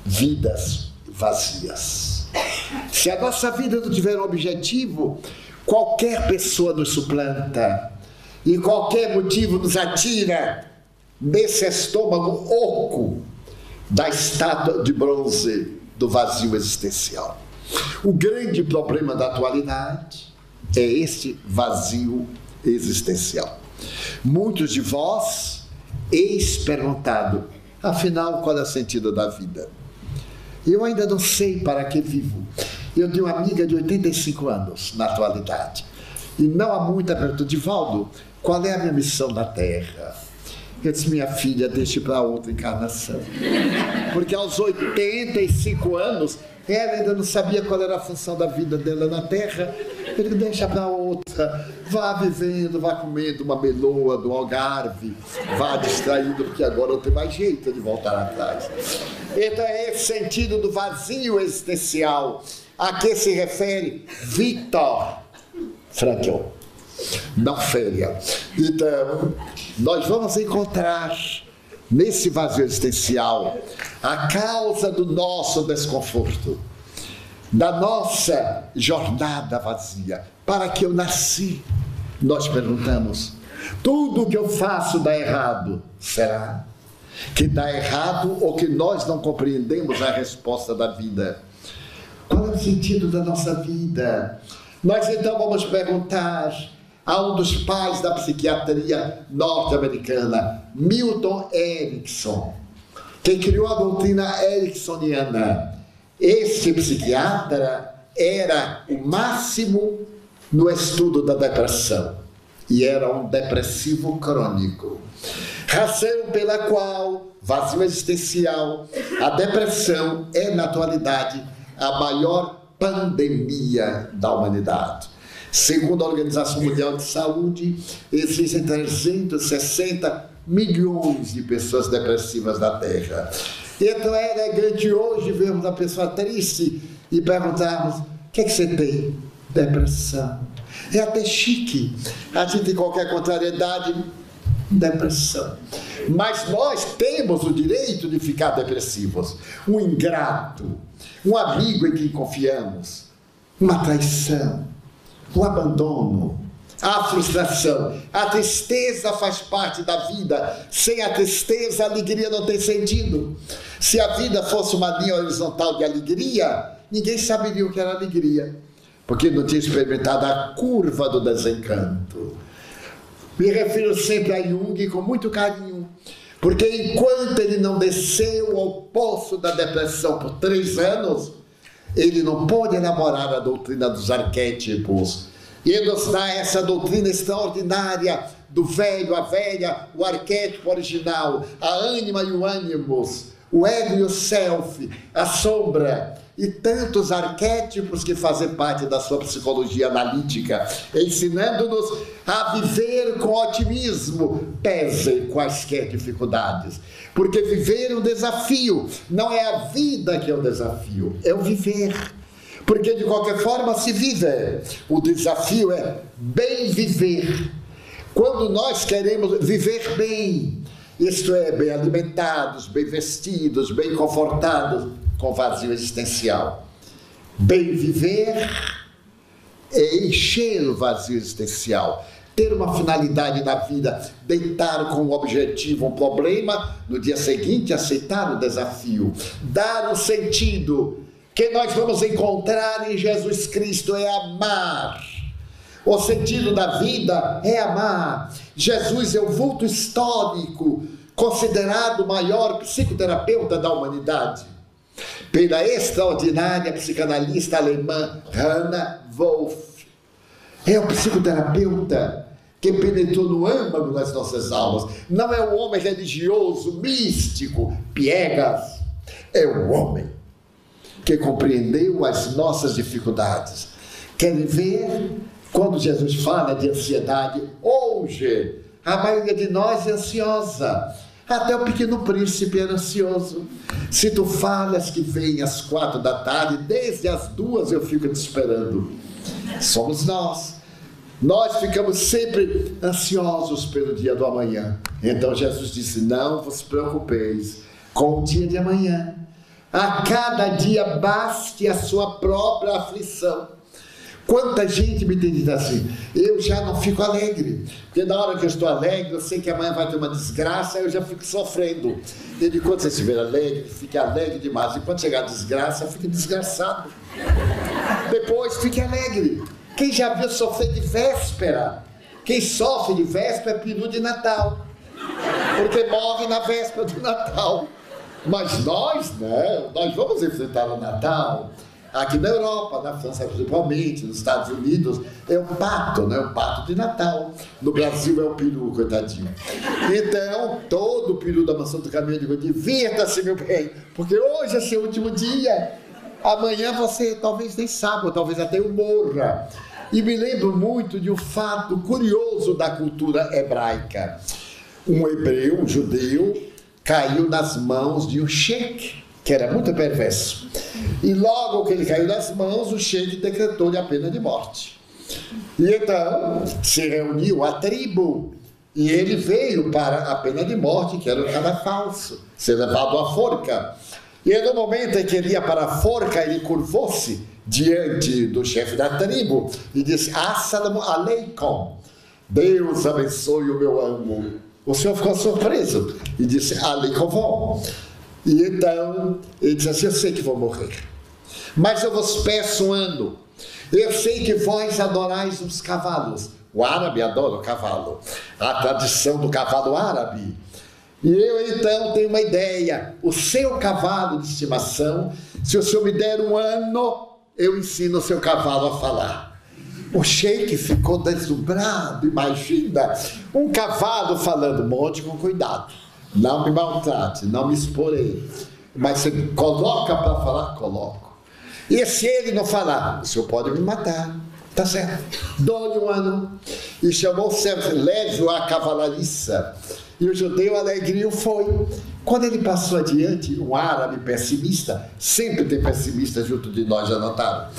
Vidas vazias. Se a nossa vida não tiver um objetivo, qualquer pessoa nos suplanta e qualquer motivo nos atira nesse estômago oco da estátua de bronze do vazio existencial. O grande problema da atualidade é este vazio existencial. Muitos de vós perguntado: afinal, qual é o sentido da vida? Eu ainda não sei para que vivo. Eu tenho uma amiga de 85 anos na atualidade. E não há muita pergunta: Divaldo, qual é a minha missão na Terra? Eu disse: minha filha, deixe para outra encarnação. Porque aos 85 anos, ela ainda não sabia qual era a função da vida dela na Terra. Ele: deixa para outra, vá vivendo, vá comendo uma meloa do Algarve, vá distraindo, porque agora não tem mais jeito de voltar atrás. Então é esse sentido do vazio existencial a que se refere Viktor Frankl. Não feria. Então, nós vamos encontrar nesse vazio existencial a causa do nosso desconforto, da nossa jornada vazia. Para que eu nasci? Nós perguntamos: tudo que eu faço dá errado. Será que dá errado ou que nós não compreendemos a resposta da vida? Qual é o sentido da nossa vida? Nós então vamos perguntar a um dos pais da psiquiatria norte-americana, Milton Erickson, que criou a doutrina ericksoniana. Esse psiquiatra era o máximo no estudo da depressão e era um depressivo crônico. Razão pela qual, vazio existencial, a depressão é, na atualidade, a maior pandemia da humanidade. Segundo a Organização Mundial de Saúde, existem 360 milhões de pessoas depressivas na Terra. Então é elegante hoje vermos a pessoa triste e perguntarmos: o que é que você tem? Depressão. É até chique. A gente tem qualquer contrariedade, depressão. Mas nós temos o direito de ficar depressivos. Um ingrato, um amigo em quem confiamos, uma traição, um abandono, a frustração. A tristeza faz parte da vida. Sem a tristeza, a alegria não tem sentido. Se a vida fosse uma linha horizontal de alegria, ninguém saberia o que era alegria, porque não tinha experimentado a curva do desencanto. Me refiro sempre a Jung com muito carinho, porque enquanto ele não desceu ao poço da depressão por 3 anos, ele não pôde elaborar a doutrina dos arquétipos. E ele nos dá essa doutrina extraordinária do velho, a velha, o arquétipo original, a ânima e o ânimos, o ego e o self, a sombra, e tantos arquétipos que fazem parte da sua psicologia analítica, ensinando-nos a viver com otimismo, pese quaisquer dificuldades. Porque viver é um desafio, não é a vida que é o desafio, é o viver. Porque de qualquer forma se vive. O desafio é bem viver. Quando nós queremos viver bem, isto é, bem alimentados, bem vestidos, bem confortados, com vazio existencial. Bem viver é encher o vazio existencial, ter uma finalidade na vida, deitar com um objetivo, um problema, no dia seguinte aceitar o desafio, dar um sentido que nós vamos encontrar em Jesus Cristo, é amar. O sentido da vida é amar. Jesus é o vulto histórico, considerado o maior psicoterapeuta da humanidade, pela extraordinária psicanalista alemã Hannah Wolff. É o psicoterapeuta que penetrou no âmago das nossas almas. Não é o homem religioso, místico, piegas. É o homem que compreendeu as nossas dificuldades. Querem ver? Quando Jesus fala de ansiedade, hoje a maioria de nós é ansiosa. Até o Pequeno Príncipe era ansioso. Se tu falas que vem às 4 da tarde, desde as 2 eu fico te esperando. Somos nós. Nós ficamos sempre ansiosos pelo dia do amanhã. Então Jesus disse, não vos preocupeis com o dia de amanhã. A cada dia baste a sua própria aflição. Quanta gente me tem dito assim, eu já não fico alegre, porque na hora que eu estou alegre, eu sei que amanhã vai ter uma desgraça, eu já fico sofrendo. E de quando você estiver alegre, fique alegre demais, e quando chegar a desgraça, fique desgraçado. Depois, fique alegre. Quem já viu sofrer de véspera? Quem sofre de véspera é peru de Natal, porque morre na véspera do Natal. Mas nós, não, nós vamos enfrentar o Natal. Aqui na Europa, na França principalmente, nos Estados Unidos, é o pato, né? O pato de Natal. No Brasil é o peru, coitadinho. Então, todo o peru da Mansão do Caminho, eu digo, divirta-se, meu bem, porque hoje é seu último dia. Amanhã você talvez nem saiba, ou talvez até eu morra. E me lembro muito de um fato curioso da cultura hebraica. Um hebreu, um judeu, caiu nas mãos de um sheik, que era muito perverso. E logo que ele caiu nas mãos, o sheik decretou-lhe a pena de morte. E então se reuniu a tribo, e ele veio para a pena de morte, que era o cadafalso, ser levado à forca. E no momento em que ele ia para a forca, ele curvou-se diante do chefe da tribo e disse, Assalamu alaikum, Deus abençoe o meu amo. O senhor ficou surpreso e disse, alaikum. E então ele disse assim, eu sei que vou morrer, mas eu vos peço um ano. Eu sei que vós adorais os cavalos. O árabe adora o cavalo, a tradição do cavalo árabe. E eu então tenho uma ideia, o seu cavalo de estimação, se o senhor me der um ano, eu ensino o seu cavalo a falar. O sheik ficou deslumbrado, imagina, um cavalo falando, monte com cuidado, não me maltrate, não me exporei, mas você coloca para falar, coloco. E se ele não falar, o senhor pode me matar, tá certo, dou-lhe um ano. E chamou o servo, leve-o à cavalariça. E o judeu alegrio foi. Quando ele passou adiante, um árabe pessimista, sempre tem pessimista junto de nós, já notaram?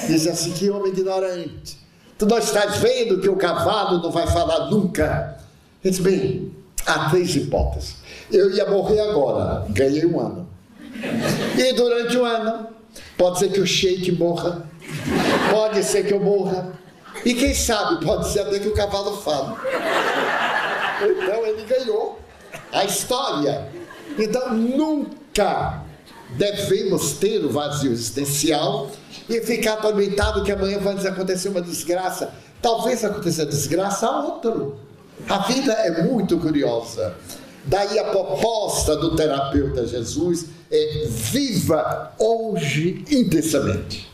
Diz assim, que homem ignorante, tu não estás vendo que o cavalo não vai falar nunca? Ele disse, bem, há 3 hipóteses. Eu ia morrer agora, ganhei um ano. E durante um ano, pode ser que o sheik morra, pode ser que eu morra, E quem sabe, pode ser até que o cavalo fale. Então ele ganhou a história. Então nunca devemos ter o vazio existencial e ficar atormentado que amanhã vai acontecer uma desgraça. Talvez aconteça a desgraça a outro. A vida é muito curiosa. Daí a proposta do terapeuta Jesus é: viva hoje intensamente.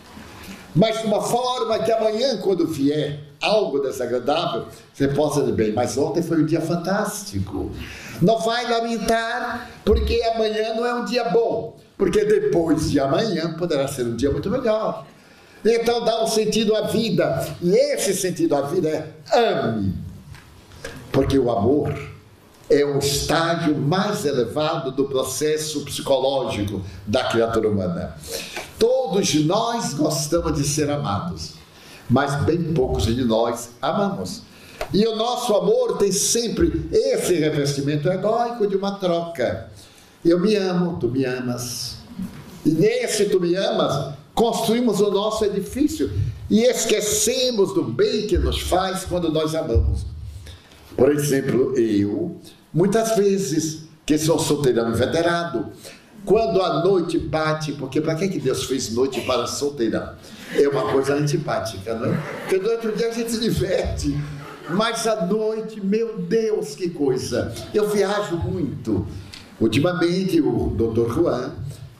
Mas de uma forma que amanhã, quando vier algo desagradável, você possa dizer: bem, mas ontem foi um dia fantástico. Não vai lamentar, porque amanhã não é um dia bom, porque depois de amanhã poderá ser um dia muito melhor. Então dá um sentido à vida, e esse sentido à vida é: ame, porque o amor é o estágio mais elevado do processo psicológico da criatura humana. Todos nós gostamos de ser amados, mas bem poucos de nós amamos. E o nosso amor tem sempre esse revestimento egóico de uma troca. Eu me amo, tu me amas. E nesse tu me amas, construímos o nosso edifício e esquecemos do bem que nos faz quando nós amamos. Por exemplo, eu, muitas vezes, que sou solteirão inveterado, quando a noite bate, porque para que Deus fez noite para solteirão? É uma coisa antipática, não é? Porque durante o dia a gente se diverte, mas à noite, meu Deus, que coisa! Eu viajo muito. Ultimamente, o Dr. Juan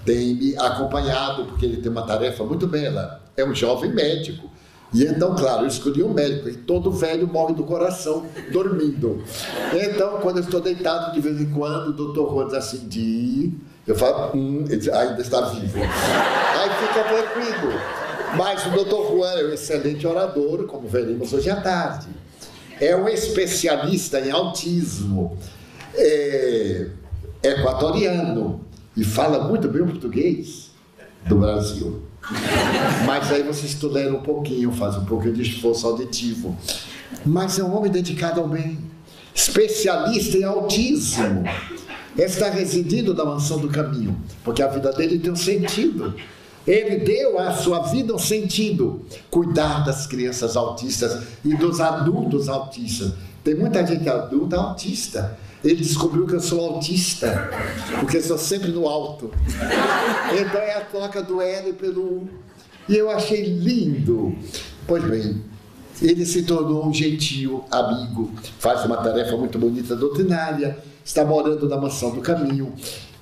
tem me acompanhado, porque ele tem uma tarefa muito bela. É um jovem médico. E então, claro, eu escolhi um médico, e todo velho morre do coração dormindo. Então, quando eu estou deitado, de vez em quando, o doutor Juan diz assim: eu falo: ele diz, ainda está vivo. Aí fica tranquilo. Mas o doutor Juan é um excelente orador, como veremos hoje à tarde. É um especialista em autismo, é equatoriano, e fala muito bem o português do Brasil. Mas aí vocês toleram um pouquinho, faz um pouquinho de esforço auditivo. Mas é um homem dedicado ao bem, especialista em autismo. Está residindo na mansão do caminho, porque a vida dele tem um sentido. Ele deu à sua vida um sentido: cuidar das crianças autistas e dos adultos autistas. Tem muita gente adulta autista. Ele descobriu que eu sou autista, porque eu sou sempre no alto. Então é a troca do L pelo U. E eu achei lindo. Pois bem, ele se tornou um gentil amigo, faz uma tarefa muito bonita doutrinária, está morando na Mansão do Caminho.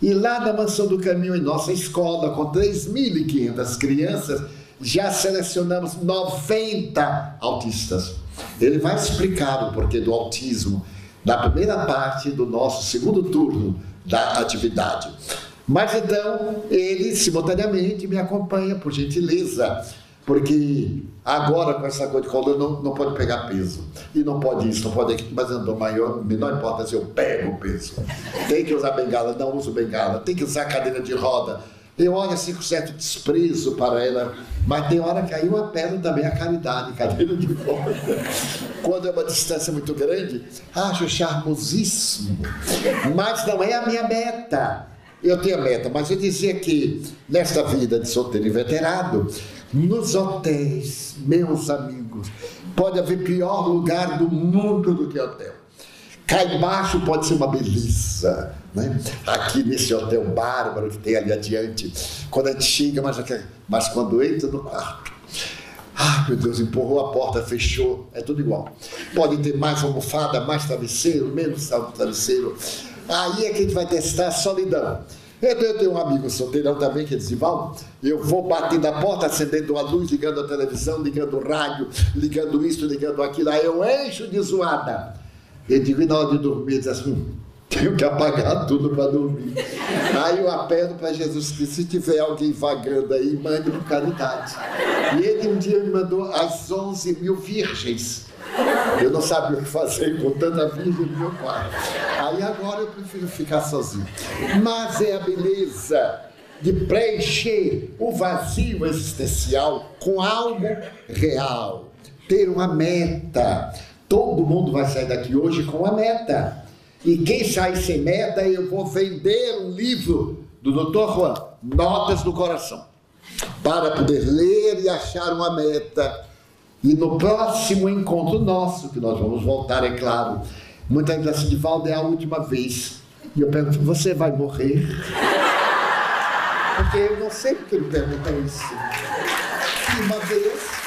E lá na Mansão do Caminho, em nossa escola, com 3.500 crianças, já selecionamos 90 autistas. Ele vai explicar o porquê do autismo na primeira parte do nosso segundo turno da atividade. Mas então, ele simultaneamente me acompanha, por gentileza, porque agora com essa coisa de coluna não pode pegar peso, e não pode isso, não pode aquilo, mas andou maior, menor importância, eu pego o peso. Tem que usar bengala, não uso bengala, tem que usar cadeira de roda. Eu olho assim com certo desprezo para ela, mas tem hora que aí eu apelo também a caridade, cadeira de roda. Quando é uma distância muito grande, acho charmosíssimo, mas não é a minha meta. Eu tenho a meta, mas eu dizia que nesta vida de solteiro inveterado, nos hotéis, meus amigos, pode haver pior lugar do mundo do que hotel. Cá embaixo pode ser uma beleza, né? Aqui nesse hotel bárbaro que tem ali adiante, quando a gente chega, mas quando entra no quarto, ai meu Deus, empurrou a porta, fechou, é tudo igual. Pode ter mais almofada, mais travesseiro, menos travesseiro. Aí é que a gente vai testar a solidão. Então eu tenho um amigo solteirão também que diz: Valdo, eu vou batendo a porta, acendendo a luz, ligando a televisão, ligando o rádio, ligando isso, ligando aquilo, aí eu encho de zoada. Eu digo, e na hora de dormir, diz assim: tenho que apagar tudo para dormir. Aí eu apelo para Jesus que se tiver alguém vagando aí, mande por caridade. E ele um dia me mandou as 11.000 virgens. Eu não sabia o que fazer com tanta virgem no meu quarto. Aí agora eu prefiro ficar sozinho. Mas é a beleza de preencher o vazio existencial com algo real. Ter uma meta. Todo mundo vai sair daqui hoje com uma meta. E quem sai sem meta, eu vou vender um livro do Dr. Juan, Notas do Coração, para poder ler e achar uma meta E no próximo encontro nosso, que nós vamos voltar, é claro, muita gente diz assim, Divaldo, é a última vez. E eu pergunto, você vai morrer? Porque eu não sei porque ele pergunta isso. E uma vez...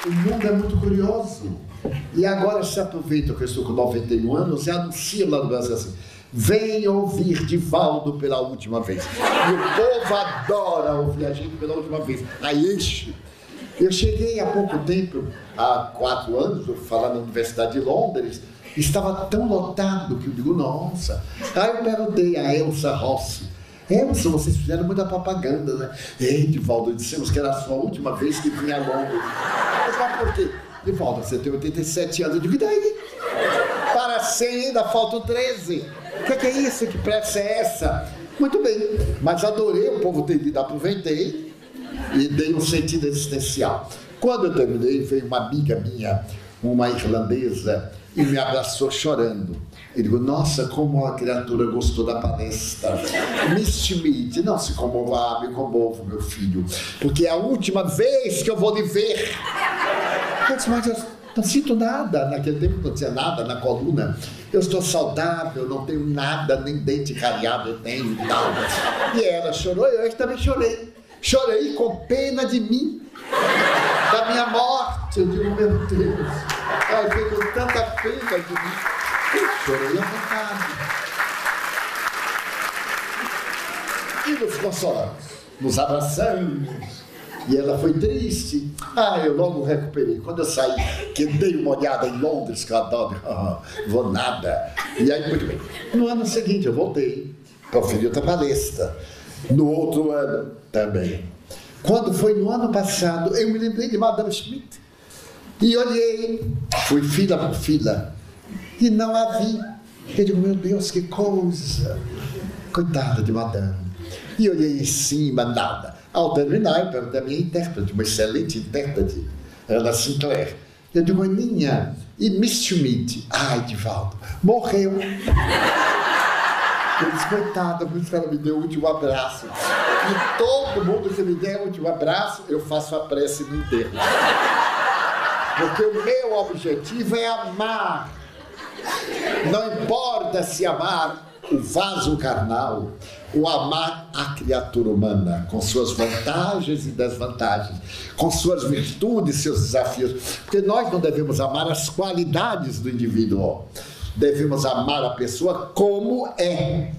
O mundo é muito curioso. E agora se aproveita que eu estou com 91 anos e anuncia lá no Brasil assim, venha ouvir Divaldo pela última vez. E o povo adora ouvir a gente pela última vez. Aí enche. Eu cheguei há pouco tempo, há 4 anos, eu fui falar na Universidade de Londres, estava tão lotado que eu digo, nossa. Aí eu perguntei a Elsa Rossi, Elsa, vocês fizeram muita propaganda, né? Ei, Divaldo, dissemos que era a sua última vez que vinha a Londres. Mas por quê? Divaldo, você tem 87 anos. Eu digo, e daí? Para 100 ainda faltam 13. O que é isso? Que pressa é essa? Muito bem, mas adorei o povo ter ido, aproveitei e dei um sentido existencial. Quando eu terminei, veio uma amiga minha, uma irlandesa, e me abraçou chorando. Eu digo, nossa, como a criatura gostou da palestra. Misty Mead, não se comova, me comovo, meu filho, porque é a última vez que eu vou lhe ver. Eu disse, mas eu não sinto nada. Naquele tempo não tinha nada na coluna. Eu estou saudável, não tenho nada, nem dente cariado eu tenho e tal. E ela chorou, eu também chorei. Chorei com pena de mim, da minha morte. Eu digo, meu Deus, eu fiquei com tanta pena de mim. Eu chorei à vontade. E nos consolamos, nos abraçamos. E ela foi triste. Eu logo recuperei. Quando eu saí, que dei uma olhada em Londres, que eu adoro, vou nada. E aí, muito bem. No ano seguinte, eu voltei para oferir outra palestra. No outro ano, também. Quando foi no ano passado, eu me lembrei de Madame Schmidt. E olhei, fui fila por fila, e não a vi. Eu digo, meu Deus, que coisa. Coitada de Madame. E olhei em cima, nada. Ao terminar, eu perguntei a minha intérprete, uma excelente intérprete, Ana Sinclair. Eu digo, Aninha, e Miss Schmidt? Ai, Divaldo, morreu. Eu disse, coitada, por isso que ela me deu o último abraço. E todo mundo que me der o último abraço, eu faço a prece no enterro. Porque o meu objetivo é amar. Não importa se amar o vaso carnal ou amar a criatura humana, com suas vantagens e desvantagens, com suas virtudes e seus desafios. Porque nós não devemos amar as qualidades do indivíduo. Devemos amar a pessoa como é.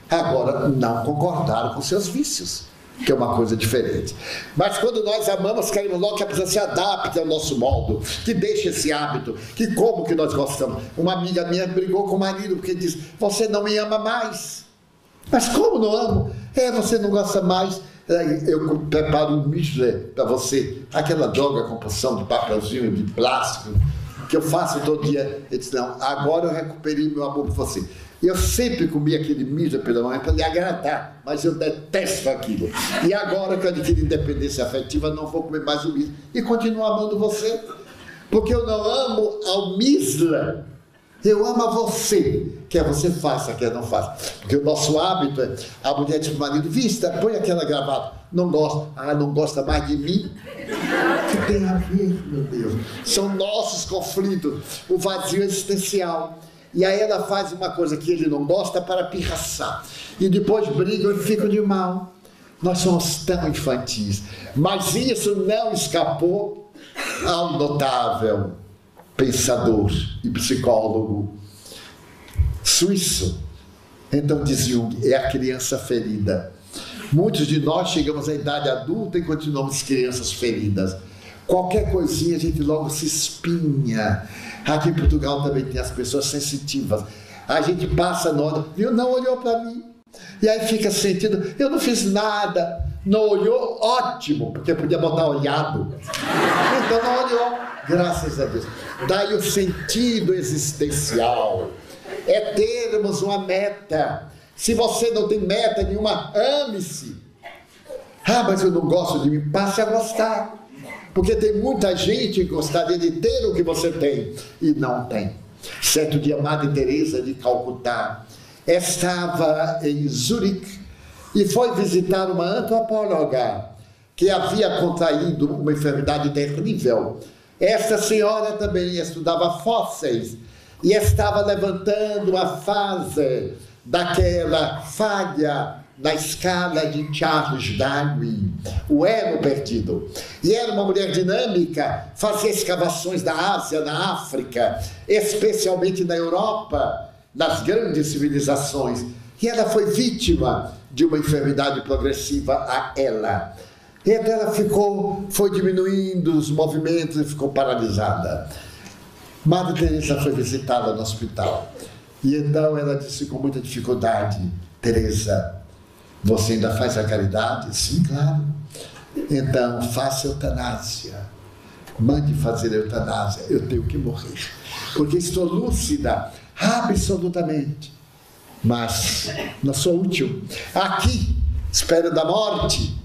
Agora, não concordar com seus vícios, que é uma coisa diferente. Mas quando nós amamos, queremos logo que a pessoa se adapte ao nosso modo, que deixe esse hábito, que como que nós gostamos. Uma amiga minha brigou com o marido porque disse, você não me ama mais. Mas como não amo? Você não gosta mais. Eu preparo um mijo para você, aquela droga com porção de papelzinho, de plástico, que eu faço todo dia. Ele disse, não, agora eu recuperei meu amor por você. Eu sempre comi aquele mijo pela manhã para lhe agradar, mas eu detesto aquilo. E agora que eu adquiri independência afetiva, não vou comer mais o mijo. E continuo amando você, porque eu não amo ao misla. Eu amo a você, quer você faça, quer não faça. Porque o nosso hábito é, a mulher diz para o marido, vista, põe aquela gravata. Não gosta, não gosta mais de mim? O que tem a ver, meu Deus? São nossos conflitos, o vazio existencial. E aí ela faz uma coisa que ele não gosta para pirraçar. E depois brigam e ficam de mal. Nós somos tão infantis. Mas isso não escapou ao notável pensador e psicólogo suíço. Então diz Jung, é a criança ferida. Muitos de nós chegamos à idade adulta e continuamos crianças feridas. Qualquer coisinha a gente logo se espinha. Aqui em Portugal também tem as pessoas sensitivas. A gente passa na hora, viu? Não olhou para mim. E aí fica sentindo, eu não fiz nada. Não olhou, ótimo, porque podia botar olhado. Então não olhou, graças a Deus. Daí o sentido existencial é termos uma meta. Se você não tem meta nenhuma, ame-se. Mas eu não gosto de mim, passe a gostar. Porque tem muita gente que gostaria de ter o que você tem e não tem. Certo dia, Madre Teresa de Calcutá estava em Zurique e foi visitar uma antropóloga que havia contraído uma enfermidade terrível. Esta senhora também estudava fósseis e estava levantando a fase daquela falha na escala de Charles Darwin, o elo perdido. E era uma mulher dinâmica, fazia escavações na Ásia, na África, especialmente na Europa, nas grandes civilizações. E ela foi vítima de uma enfermidade progressiva a ela. E ela foi diminuindo os movimentos e ficou paralisada. Madre Teresa foi visitada no hospital. E então ela disse com muita dificuldade: Teresa, você ainda faz a caridade? Sim, claro. Então, faça eutanásia. Mande fazer eutanásia. Eu tenho que morrer. Porque estou lúcida, absolutamente. Mas não sou útil. Aqui, esperando a morte.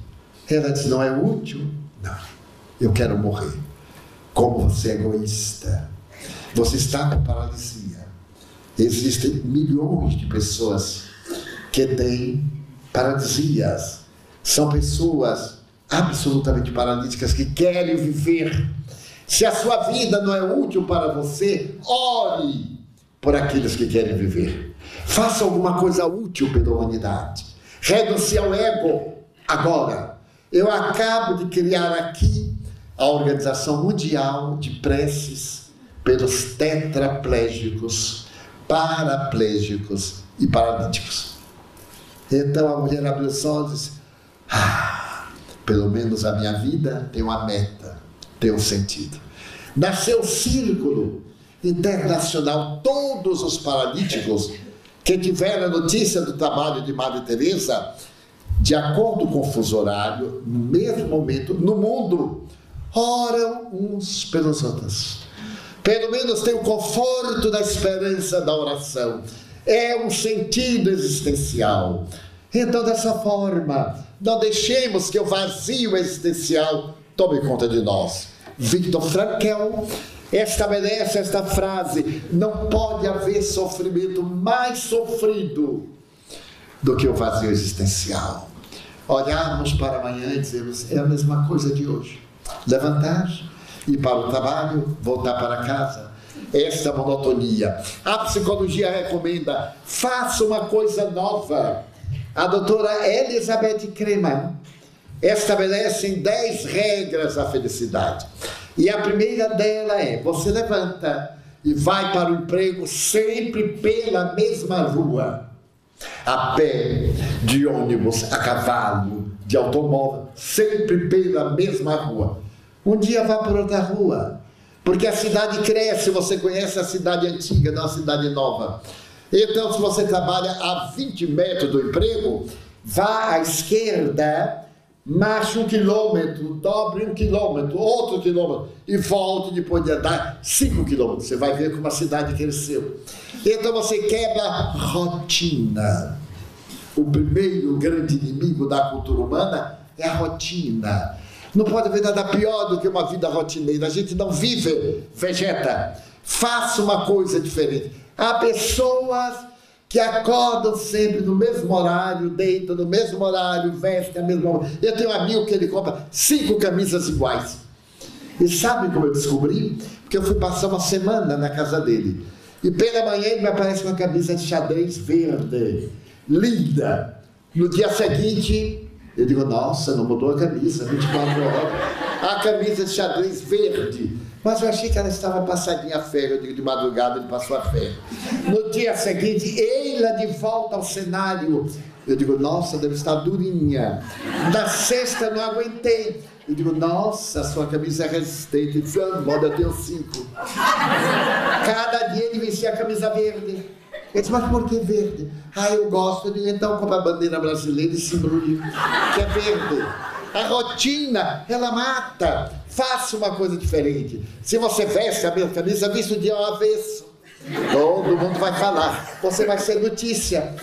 Ela diz: não é útil? Não. Eu quero morrer. Como você é egoísta. Você está com paralisia. Existem milhões de pessoas que têm paralisias. São pessoas absolutamente paralíticas que querem viver. Se a sua vida não é útil para você, ore por aqueles que querem viver. Faça alguma coisa útil pela humanidade. Renuncie ao ego agora. Eu acabo de criar aqui a Organização Mundial de Preces pelos tetraplégicos, paraplégicos e paralíticos. Então a mulher abriu os olhos e disse: pelo menos a minha vida tem uma meta, tem um sentido. Nasceu o Círculo Internacional. Todos os paralíticos que tiveram a notícia do trabalho de Madre Teresa, de acordo com o fuso horário, no mesmo momento, no mundo, oram uns pelos outros. Pelo menos tem o conforto da esperança da oração. É um sentido existencial. Então, dessa forma, não deixemos que o vazio existencial tome conta de nós. Viktor Frankl estabelece esta frase: não pode haver sofrimento mais sofrido do que o vazio existencial. Olharmos para amanhã e dizermos: é a mesma coisa de hoje. Levantar, ir para o trabalho, voltar para casa. Esta monotonia. A psicologia recomenda: faça uma coisa nova. A doutora Elizabeth Kremer estabelece 10 regras da felicidade. E a primeira dela é: você levanta e vai para o emprego sempre pela mesma rua. A pé, de ônibus, a cavalo, de automóvel, sempre pela mesma rua. Um dia vá por outra rua, porque a cidade cresce. Você conhece a cidade antiga, não a cidade nova. Então, se você trabalha a 20 metros do emprego, vá à esquerda, marche 1 quilômetro, dobre 1 quilômetro, outro quilômetro, e volte depois de andar 5 quilômetros. Você vai ver como a cidade cresceu. Então você quebra a rotina. O primeiro grande inimigo da cultura humana é a rotina. Não pode haver nada pior do que uma vida rotineira. A gente não vive, vegeta. Faça uma coisa diferente. Há pessoas que acordam sempre no mesmo horário, deitam no mesmo horário, vestem a mesma hora. Eu tenho um amigo que ele compra 5 camisas iguais. E sabe como eu descobri? Porque eu fui passar uma semana na casa dele. E pela manhã ele me aparece com uma camisa de xadrez verde, linda. No dia seguinte, eu digo: nossa, não mudou a camisa, 24 horas. A camisa de xadrez verde. Mas eu achei que ela estava passadinha a ferro. Eu digo: de madrugada ele passou a ferro. No dia seguinte, ela de volta ao cenário. Eu digo: nossa, deve estar durinha. Na sexta, não aguentei. Eu digo: nossa, sua camisa é resistente. Ele disse: moda deu 5. Cada dia ele vestia a camisa verde. Eu disse: mas por que verde? Eu gosto. Eu digo: então compra a bandeira brasileira e se embrulhe, que é verde. A rotina, ela mata. Faça uma coisa diferente. Se você veste a mesma camisa, vista o dia ao avesso. Todo mundo vai falar. Você vai ser notícia.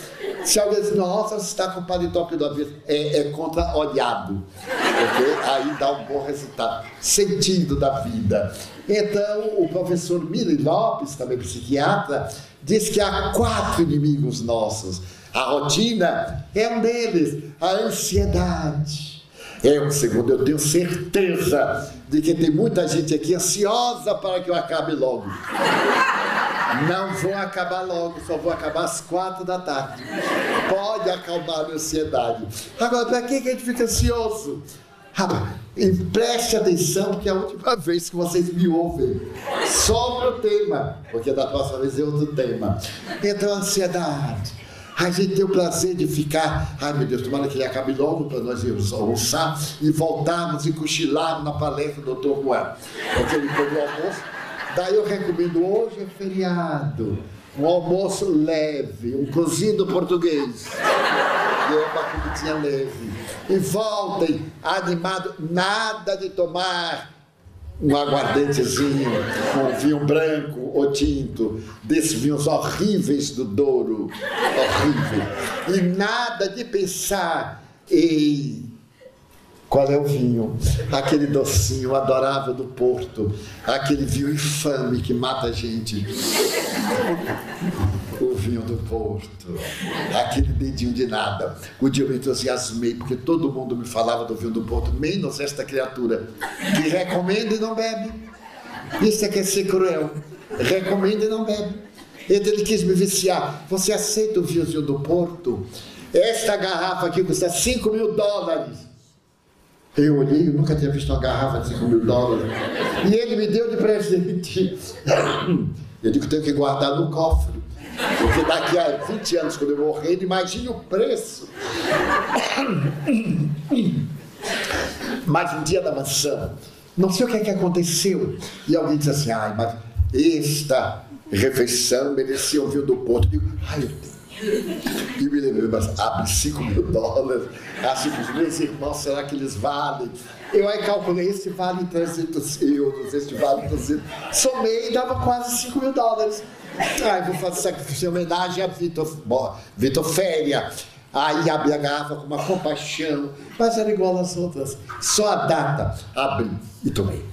Se alguém diz: nossa, você está com o paletó do avesso, é contra-olhado. Porque aí dá um bom resultado. Sentido da vida. Então, o professor Mili Lopes, também psiquiatra, diz que há 4 inimigos nossos. A rotina é um deles. A ansiedade é um segundo. Eu tenho certeza de que tem muita gente aqui ansiosa para que eu acabe logo. Não vou acabar logo, só vou acabar às 4 da tarde. Pode acalmar a ansiedade. Agora, para que a gente fica ansioso? E preste atenção, porque é a última vez que vocês me ouvem sobre o tema, porque da próxima vez é outro tema. Então, a ansiedade. A gente tem o prazer de ficar, ai meu Deus, tomara que ele acabe logo para nós irmos almoçar e voltarmos e cochilarmos na palestra do Dr. Juan, porque ele foi no almoço. Daí eu recomendo, hoje é feriado, um almoço leve, um cozido português. E é uma comidinha leve. E voltem animado, nada de tomar um aguardentezinho, um vinho branco ou tinto, desses vinhos horríveis do Douro, horrível. E nada de pensar em qual é o vinho, aquele docinho adorável do Porto, aquele vinho infame que mata a gente. O vinho do Porto, aquele dedinho de nada. Um dia eu me entusiasmei, porque todo mundo me falava do vinho do Porto, menos esta criatura, que recomenda e não bebe. Isso é que é ser cruel. Recomenda e não bebe. Então ele quis me viciar. Você aceita o vinho do Porto? Esta garrafa aqui custa $5.000. Eu olhei, eu nunca tinha visto uma garrafa de $5.000. E ele me deu de presente. Eu digo, tenho que guardar no cofre. Porque daqui a 20 anos, quando eu morrer, imagine o preço. Mas um dia da mansão, não sei o que é que aconteceu. E alguém disse assim, ai, mas esta refeição merecia o vinho do Porto. Eu digo, ai, eu tenho. E me lembrei, mas abre $5.000. Assim, os meus irmãos, será que eles valem? Eu aí calculei, esse vale €300, este vale 200. Somei e dava quase $5.000. Aí vou fazer sacrifício em homenagem a Vitor Féria. Aí abri a garrafa com uma compaixão, mas era igual às outras. Só a data, abri e tomei.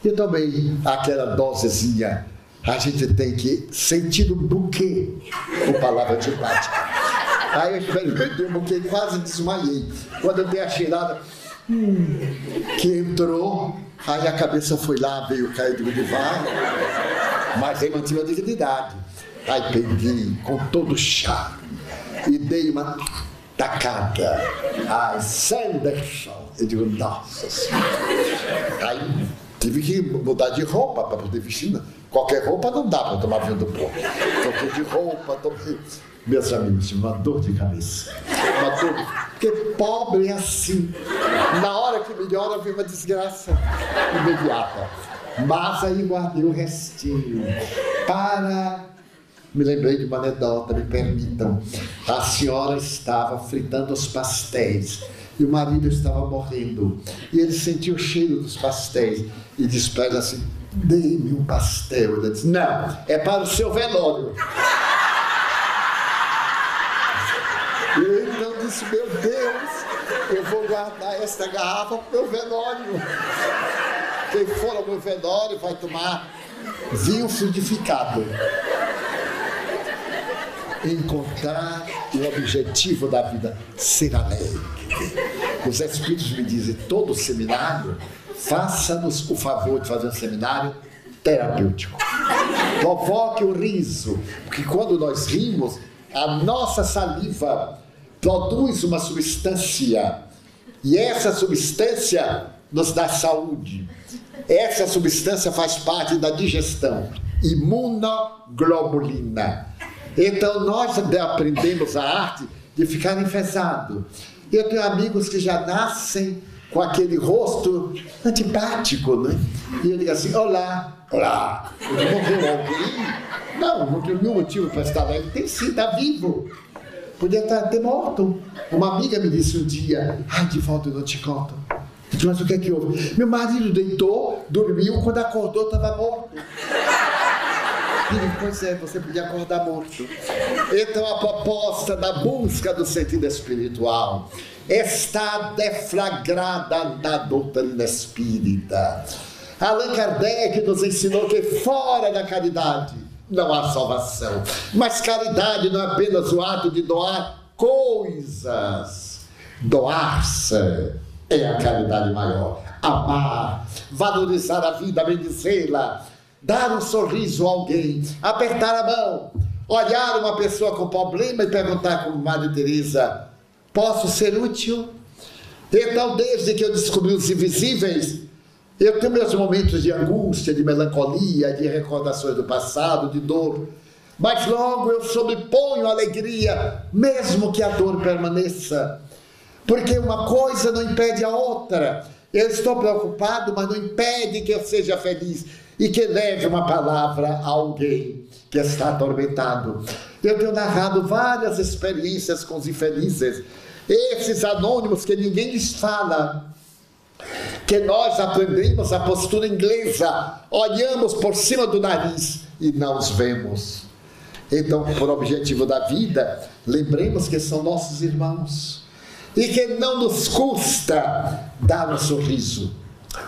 Eu tomei aquela dosezinha. A gente tem que sentir o buquê, com palavra didática. Aí eu experimentei o buquê e quase desmaiei. Quando eu dei a cheirada, que entrou, aí a cabeça foi lá, veio cair do divã, mas aí mantive a dignidade. Aí peguei com todo o charme e dei uma tacada. Ai, Sanderson. Eu digo, nossa senhora. Aí tive que mudar de roupa para poder vestir. Qualquer roupa não dá para tomar vinho do Porto. Troquei de roupa, tomei. Meus amigos, tive uma dor de cabeça. Uma dor, porque pobre é assim. Na hora que melhora, vem uma desgraça imediata. Mas aí guardei o restinho para... Me lembrei de uma anedota, me permitam. A senhora estava fritando os pastéis e o marido estava morrendo. E ele sentiu o cheiro dos pastéis e disse para ela assim, dê-me um pastel. Ela disse, não, é para o seu velório. E então disse, meu Deus, eu vou guardar esta garrafa para o meu velório. Quem for ao meu velório vai tomar vinho frutificado. Encontrar o objetivo da vida, ser alegre. Os Espíritos me dizem, todo seminário, faça-nos o favor de fazer um seminário terapêutico. Provoque o riso, porque quando nós rimos, a nossa saliva produz uma substância, e essa substância nos dá saúde. Essa substância faz parte da digestão, imunoglobulina. Então nós aprendemos a arte de ficar enfesado. Eu tenho amigos que já nascem com aquele rosto antipático, né? E eu digo assim, olá, olá, morreu alguém? Não tem nenhum motivo para estar alegre. Tem sim, está vivo. Podia ter morto. Uma amiga me disse um dia, ai, de volta eu não te conto. Eu disse, mas o que é que houve? Meu marido deitou, dormiu, quando acordou estava morto. Pois é, você podia acordar morto. Então a proposta da busca do sentido espiritual está deflagrada na doutrina espírita. Allan Kardec nos ensinou que fora da caridade não há salvação. Mas caridade não é apenas o ato de doar coisas. Doar-se é a caridade maior. Amar, valorizar a vida, bendizê-la, dar um sorriso a alguém, apertar a mão, olhar uma pessoa com problema e perguntar como Madre Teresa: posso ser útil? Então, desde que eu descobri os invisíveis, eu tenho meus momentos de angústia, de melancolia, de recordações do passado, de dor, mas logo eu sobreponho a alegria, mesmo que a dor permaneça, porque uma coisa não impede a outra. Eu estou preocupado, mas não impede que eu seja feliz e que leve uma palavra a alguém que está atormentado. Eu tenho narrado várias experiências com os infelizes, esses anônimos que ninguém lhes fala, que nós aprendemos a postura inglesa, olhamos por cima do nariz e não os vemos. Então, por objetivo da vida, lembremos que são nossos irmãos e que não nos custa dar um sorriso,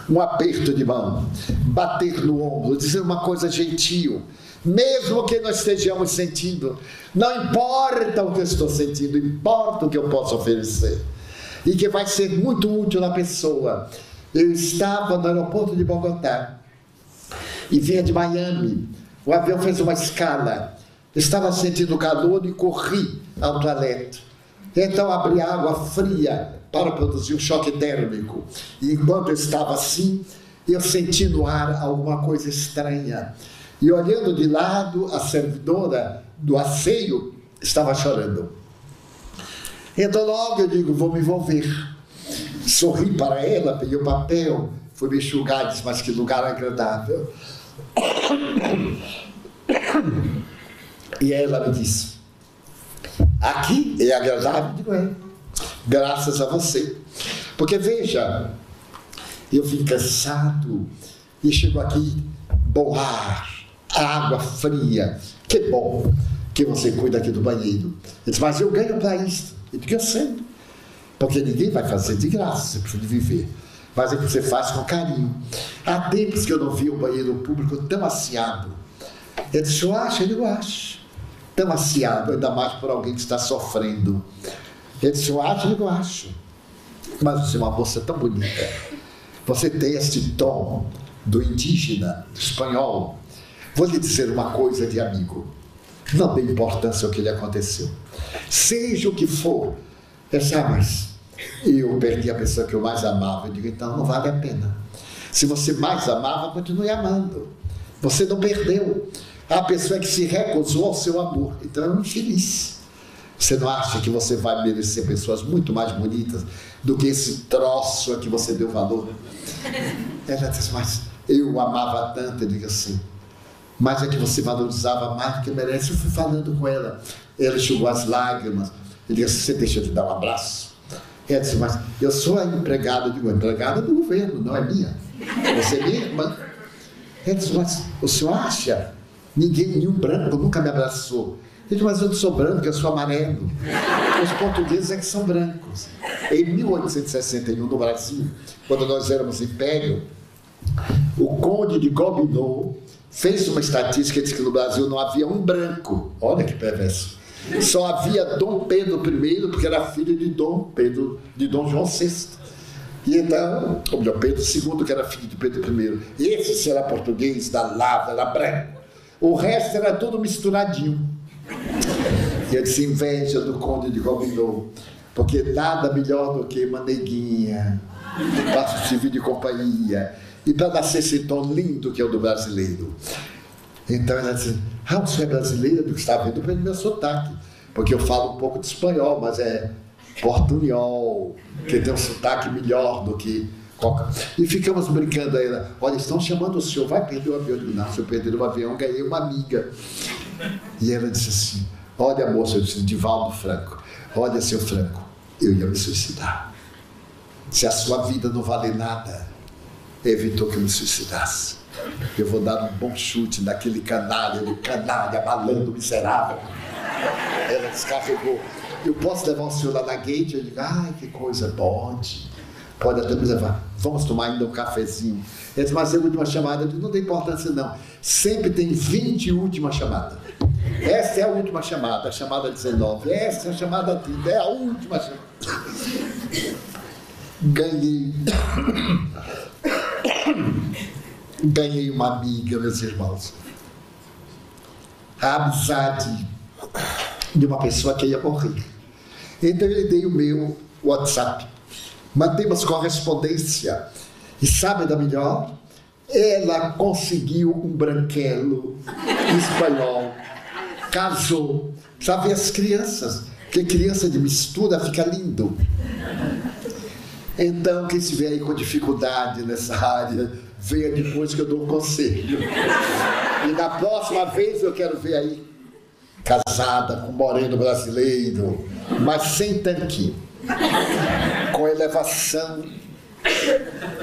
um aperto de mão, bater no ombro, dizer uma coisa gentil, mesmo que não estejamos sentindo. Não importa o que eu estou sentindo, importa o que eu posso oferecer e que vai ser muito útil na pessoa. Eu estava no aeroporto de Bogotá e vinha de Miami. O avião fez uma escala, estava sentindo calor e corri ao toalete. Então abri água fria para produzir um choque térmico. E enquanto eu estava assim, eu senti no ar alguma coisa estranha. E olhando de lado, a servidora do asseio estava chorando. Então logo eu digo: vou me envolver. Sorri para ela, peguei o papel, fui me enxugar, disse: mas que lugar agradável. E ela me disse: aqui é agradável? Eu digo: é, graças a você. Porque veja, eu vim cansado e chego aqui, bom ar, água fria. Que bom que você cuida aqui do banheiro. Ele disse: mas eu ganho para isso. Eu digo: eu sei, porque ninguém vai fazer de graça, você precisa viver. Mas é que você faz com carinho. Há tempos que eu não vi um banheiro público tão asseado. Ele disse: eu acho? Eu digo: acho. Tão asseado, ainda mais por alguém que está sofrendo. Ele disse: eu acho? Eu digo: acho. Mas você é uma moça tão bonita. Você tem esse tom do indígena, do espanhol. Vou lhe dizer uma coisa de amigo. Não dê importância ao que lhe aconteceu. Seja o que for. Eu disse: ah, mas eu perdi a pessoa que eu mais amava. Eu digo: então não vale a pena. Se você mais amava, continue amando. Você não perdeu. A pessoa que se recusou ao seu amor, então é um infeliz. Você não acha que você vai merecer pessoas muito mais bonitas do que esse troço a que você deu valor? Ela disse: mas eu amava tanto. Eu digo assim: mas é que você valorizava mais do que merece. Eu fui falando com ela, ela enxugou as lágrimas. Ele disse: você deixa eu te dar um abraço? Ela disse: mas eu sou a empregada. Eu digo: empregada do governo, não é minha. Você é minha irmã. Ela disse: mas o senhor acha? Nenhum branco nunca me abraçou. Eu disse: mas eu não sou branco, eu sou amarelo. Os portugueses é que são brancos. Em 1861, no Brasil, quando nós éramos império, o conde de Gobineau fez uma estatística e disse que no Brasil não havia um branco. Olha que perverso. Só havia Dom Pedro I, porque era filho de Dom João VI. E então, ou melhor, Pedro II, que era filho de Pedro I. Esse era português, da lava, era branco. O resto era tudo misturadinho. E eu disse: inveja do conde de Gobineau, porque nada melhor do que uma neguinha para servir de companhia e para nascer esse tom lindo que é o do brasileiro. Então ela disse: ah, você é brasileira? Eu estava vendo pelo meu sotaque, porque eu falo um pouco de espanhol, mas é portunhol, que tem um sotaque melhor do que qualquer. E ficamos brincando a ela: olha, estão chamando o senhor, vai perder o avião. Eu digo: não, se eu perder o avião, ganhei uma amiga. E ela disse assim: olha, moça, eu disse: Divaldo Franco, olha, seu Franco, eu ia me suicidar. Se a sua vida não vale nada, evitou que eu me suicidasse. Eu vou dar um bom chute naquele canalha, malandro, miserável. Ela descarregou: eu posso levar o senhor lá na gate? Eu digo: ai, que coisa, pode. pode até me levar, vamos tomar ainda um cafezinho. Ele disse, mas é a última chamada. Eu disse, não tem importância não, sempre tem 20 últimas chamadas. Essa é a última chamada, a chamada 19, essa é a chamada 30, é a última chamada. Ganhei uma amiga, meus irmãos. A amizade de uma pessoa que ia morrer. Então eu lhe dei o meu WhatsApp. Mantemos correspondência. E sabe da melhor? Ela conseguiu um branquelo espanhol. Casou. Sabe as crianças? Porque criança de mistura fica lindo. Então, quem estiver aí com dificuldade nessa área, venha depois que eu dou um conselho. E na próxima vez eu quero ver aí casada com moreno brasileiro, mas sem tanque, com elevação,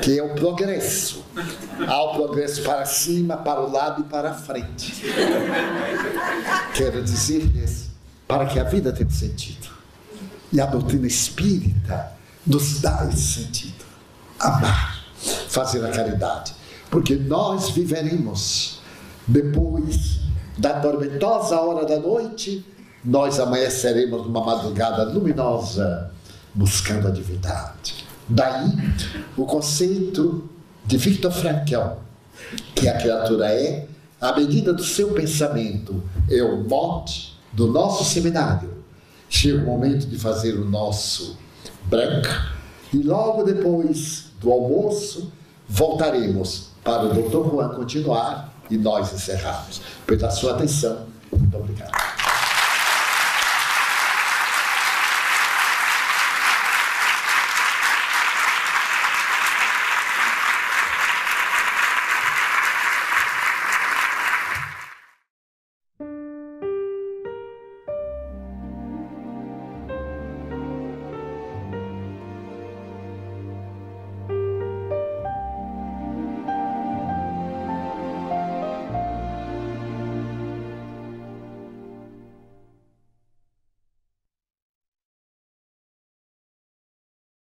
que é o progresso. Há o progresso para cima, para o lado e para a frente. Quero dizer-lhes, para que a vida tenha sentido. E a doutrina espírita nos dá esse sentido. Amar, fazer a caridade. Porque nós viveremos, depois da tormentosa hora da noite, nós amanheceremos numa madrugada luminosa, buscando a divindade. Daí, o conceito de Viktor Frankl, que a criatura é a medida do seu pensamento, é o mote do nosso seminário. Chega o momento de fazer o nosso branco e logo depois do almoço voltaremos para o Dr. Juan continuar e nós encerrarmos. Pela sua atenção, muito obrigado.